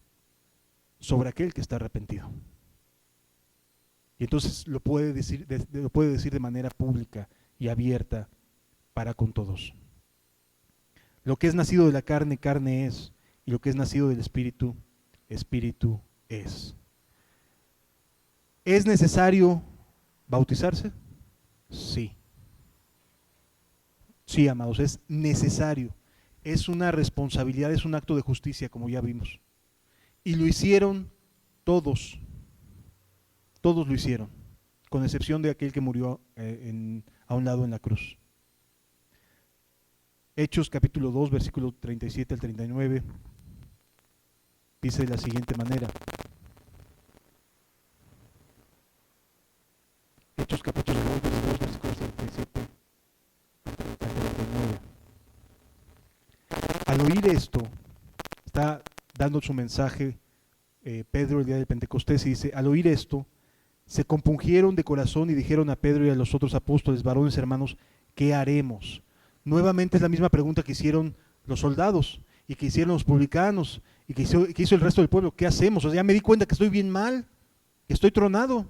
sobre aquel que está arrepentido. Y entonces lo puede decir de manera pública y abierta para con todos. Lo que es nacido de la carne, carne es, y lo que es nacido del Espíritu, Espíritu es. ¿Es necesario bautizarse? Sí. Sí, amados, es necesario. Es una responsabilidad, es un acto de justicia, como ya vimos. Y lo hicieron todos. Todos lo hicieron, con excepción de aquel que murió a un lado en la cruz. Hechos capítulo 2, versículo 37 al 39, dice de la siguiente manera. Hechos capítulo 2, versículos 37 al 39. Al oír esto, está dando su mensaje Pedro el día del Pentecostés y dice, al oír esto, se compungieron de corazón y dijeron a Pedro y a los otros apóstoles, varones hermanos, ¿qué haremos? Nuevamente es la misma pregunta que hicieron los soldados y que hicieron los publicanos y que hizo el resto del pueblo. ¿Qué hacemos? O sea, ya me di cuenta que estoy bien mal, que estoy tronado.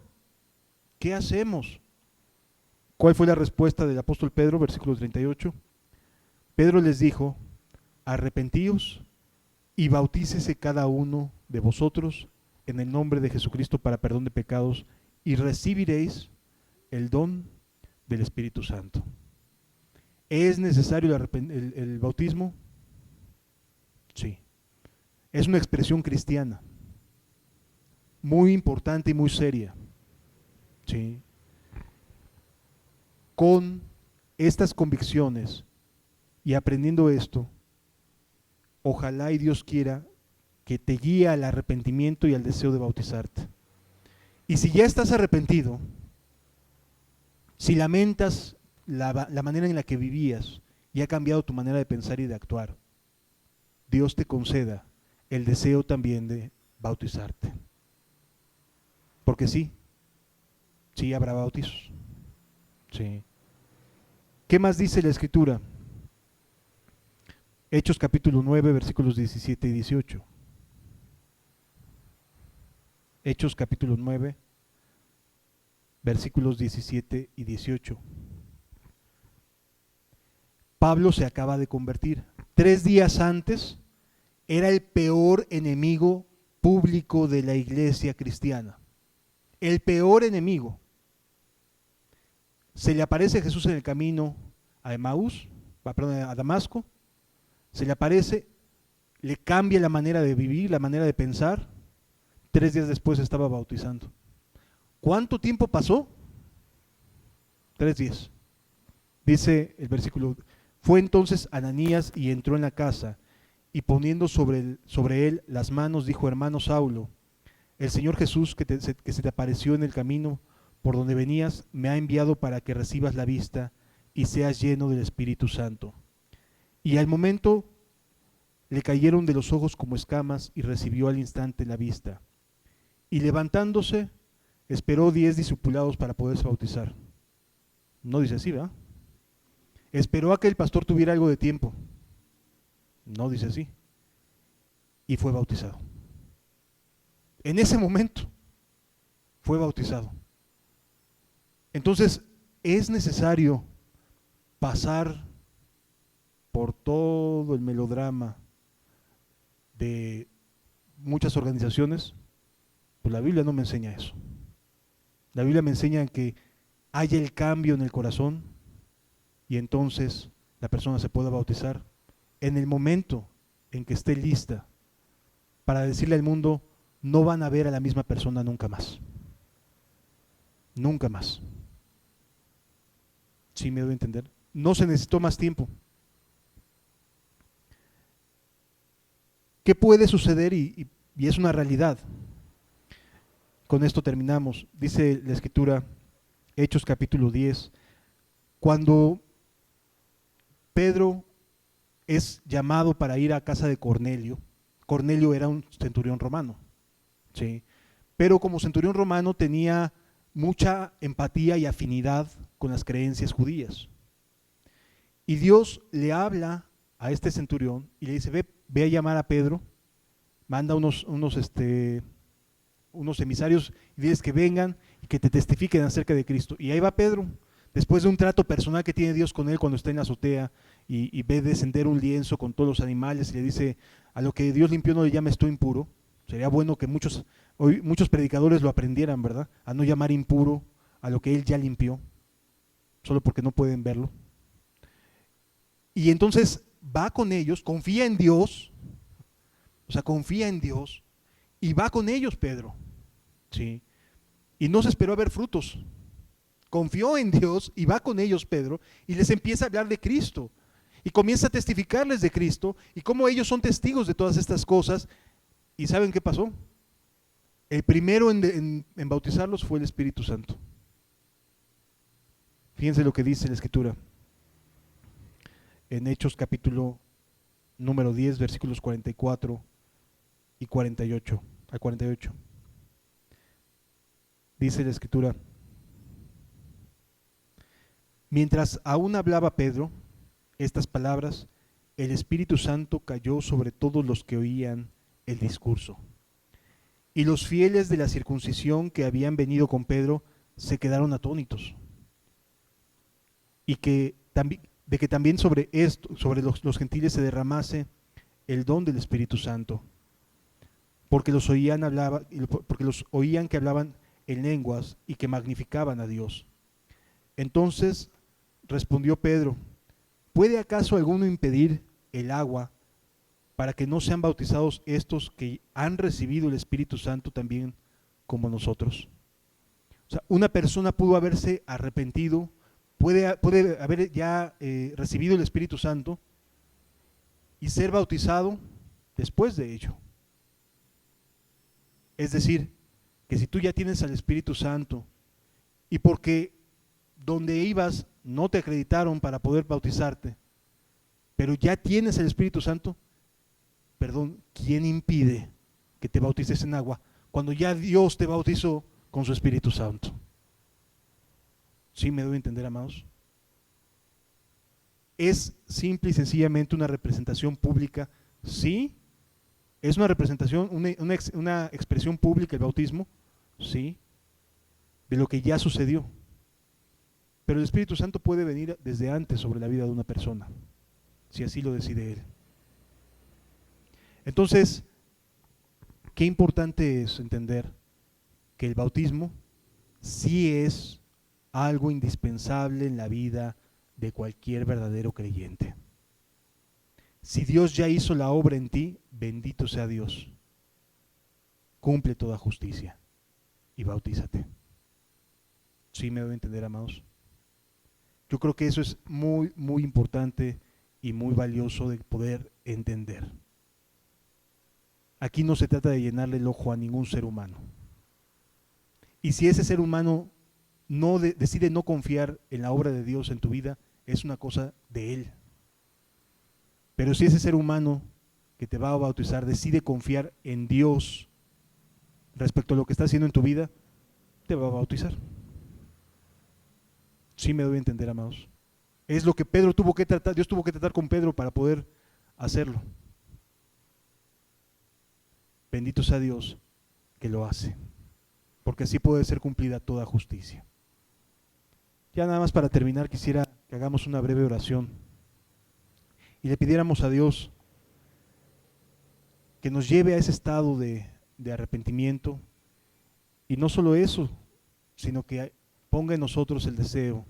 ¿Qué hacemos? ¿Cuál fue la respuesta del apóstol Pedro? Versículo 38. Pedro les dijo, arrepentíos y bautícese cada uno de vosotros en el nombre de Jesucristo para perdón de pecados y recibiréis el don del Espíritu Santo. ¿Es necesario el bautismo? Sí. Es una expresión cristiana, muy importante y muy seria. Sí. Con estas convicciones y aprendiendo esto, ojalá y Dios quiera que te guíe al arrepentimiento y al deseo de bautizarte. Y si ya estás arrepentido, si lamentas la manera en la que vivías y ha cambiado tu manera de pensar y de actuar, Dios te conceda el deseo también de bautizarte. Porque sí, sí habrá bautizos. Sí. ¿Qué más dice la Escritura? Hechos capítulo 9, versículos 17 y 18. Hechos capítulo 9, versículos 17 y 18. Pablo se acaba de convertir. 3 días antes era el peor enemigo público de la iglesia cristiana. El peor enemigo. Se le aparece Jesús en el camino a Emaús, a Damasco. Se le aparece, le cambia la manera de vivir, la manera de pensar. 3 días después estaba bautizando. ¿Cuánto tiempo pasó? 3 días. Dice el versículo: fue entonces Ananías y entró en la casa, y poniendo sobre él las manos, dijo: hermano Saulo, el Señor Jesús que se te apareció en el camino por donde venías, me ha enviado para que recibas la vista y seas lleno del Espíritu Santo. Y al momento le cayeron de los ojos como escamas y recibió al instante la vista. Y levantándose, esperó 10 discipulados para poderse bautizar. No dice así, ¿verdad? Esperó a que el pastor tuviera algo de tiempo. No dice así. Y fue bautizado. En ese momento fue bautizado. Entonces es necesario pasar por todo el melodrama de muchas organizaciones. Pues la Biblia no me enseña eso. La Biblia me enseña que haya el cambio en el corazón y entonces la persona se pueda bautizar en el momento en que esté lista para decirle al mundo: no van a ver a la misma persona nunca más. Nunca más. ¿Sí me doy a entender? No se necesitó más tiempo. ¿Qué puede suceder? Y es una realidad. Con esto terminamos. Dice la Escritura, Hechos capítulo 10, cuando Pedro es llamado para ir a casa de Cornelio. Cornelio era un centurión romano, ¿sí? Pero como centurión romano tenía mucha empatía y afinidad con las creencias judías. Y Dios le habla a este centurión y le dice: ve a llamar a Pedro, manda unos emisarios y diles que vengan y que te testifiquen acerca de Cristo. Y ahí va Pedro, después de un trato personal que tiene Dios con él cuando está en la azotea y ve descender un lienzo con todos los animales y le dice: a lo que Dios limpió no le llames tú impuro. Sería bueno que muchos predicadores lo aprendieran, ¿verdad? A no llamar impuro a lo que él ya limpió, solo porque no pueden verlo. Y entonces va con ellos, confía en Dios, confía en Dios, y va con ellos Pedro, ¿sí? Y no se esperó a ver frutos. Confió en Dios y va con ellos Pedro y les empieza a hablar de Cristo. Y comienza a testificarles de Cristo y cómo ellos son testigos de todas estas cosas. ¿Y saben qué pasó? El primero en bautizarlos fue el Espíritu Santo. Fíjense lo que dice la Escritura en Hechos capítulo número 10, versículos 44 y 48 al 48. Dice la Escritura: mientras aún hablaba Pedro estas palabras, el Espíritu Santo cayó sobre todos los que oían el discurso. Y los fieles de la circuncisión que habían venido con Pedro se quedaron atónitos. Y que también sobre los gentiles se derramase el don del Espíritu Santo, porque los oían que hablaban en lenguas y que magnificaban a Dios. Entonces respondió Pedro: ¿puede acaso alguno impedir el agua para que no sean bautizados estos que han recibido el Espíritu Santo también como nosotros? O sea, una persona pudo haberse arrepentido, puede haber ya recibido el Espíritu Santo y ser bautizado después de ello. Es decir, que si tú ya tienes al Espíritu Santo y porque donde ibas no te acreditaron para poder bautizarte, pero ya tienes el Espíritu Santo, perdón, ¿quién impide que te bautices en agua? Cuando ya Dios te bautizó, con su Espíritu Santo. ¿Sí me doy a entender, amados? Es simple y sencillamente una representación pública, sí. Es una representación, una expresión pública el bautismo, sí, de lo que ya sucedió. Pero el Espíritu Santo puede venir desde antes sobre la vida de una persona, si así lo decide Él. Entonces, qué importante es entender que el bautismo sí es algo indispensable en la vida de cualquier verdadero creyente. Si Dios ya hizo la obra en ti, bendito sea Dios. Cumple toda justicia y bautízate. ¿Sí me doy a entender, amados? Yo creo que eso es muy, muy importante y muy valioso de poder entender. Aquí no se trata de llenarle el ojo a ningún ser humano. Y si ese ser humano decide no confiar en la obra de Dios en tu vida, es una cosa de él. Pero si ese ser humano que te va a bautizar decide confiar en Dios respecto a lo que está haciendo en tu vida, te va a bautizar. Sí me doy a entender, amados. Es lo que Pedro tuvo que tratar, Dios tuvo que tratar con Pedro para poder hacerlo. Bendito sea Dios que lo hace, porque así puede ser cumplida toda justicia. Ya nada más para terminar, quisiera que hagamos una breve oración y le pidiéramos a Dios que nos lleve a ese estado de arrepentimiento, y no solo eso, sino que ponga en nosotros el deseo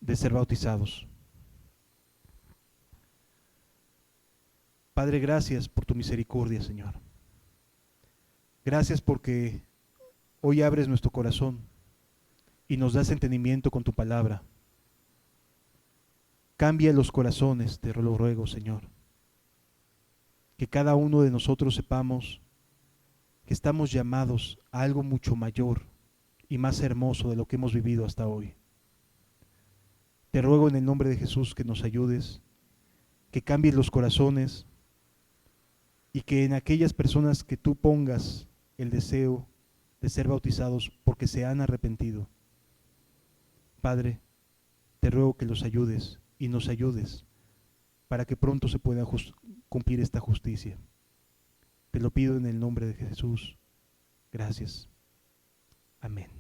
de ser bautizados. Padre, gracias por tu misericordia, Señor. Gracias porque hoy abres nuestro corazón y nos das entendimiento con tu palabra. Cambia los corazones, te lo ruego, Señor. Que cada uno de nosotros sepamos que estamos llamados a algo mucho mayor y más hermoso de lo que hemos vivido hasta hoy. Te ruego en el nombre de Jesús que nos ayudes, que cambies los corazones y que en aquellas personas que tú pongas el deseo de ser bautizados porque se han arrepentido, Padre, te ruego que los ayudes y nos ayudes para que pronto se pueda cumplir esta justicia. Te lo pido en el nombre de Jesús. Gracias. Amén.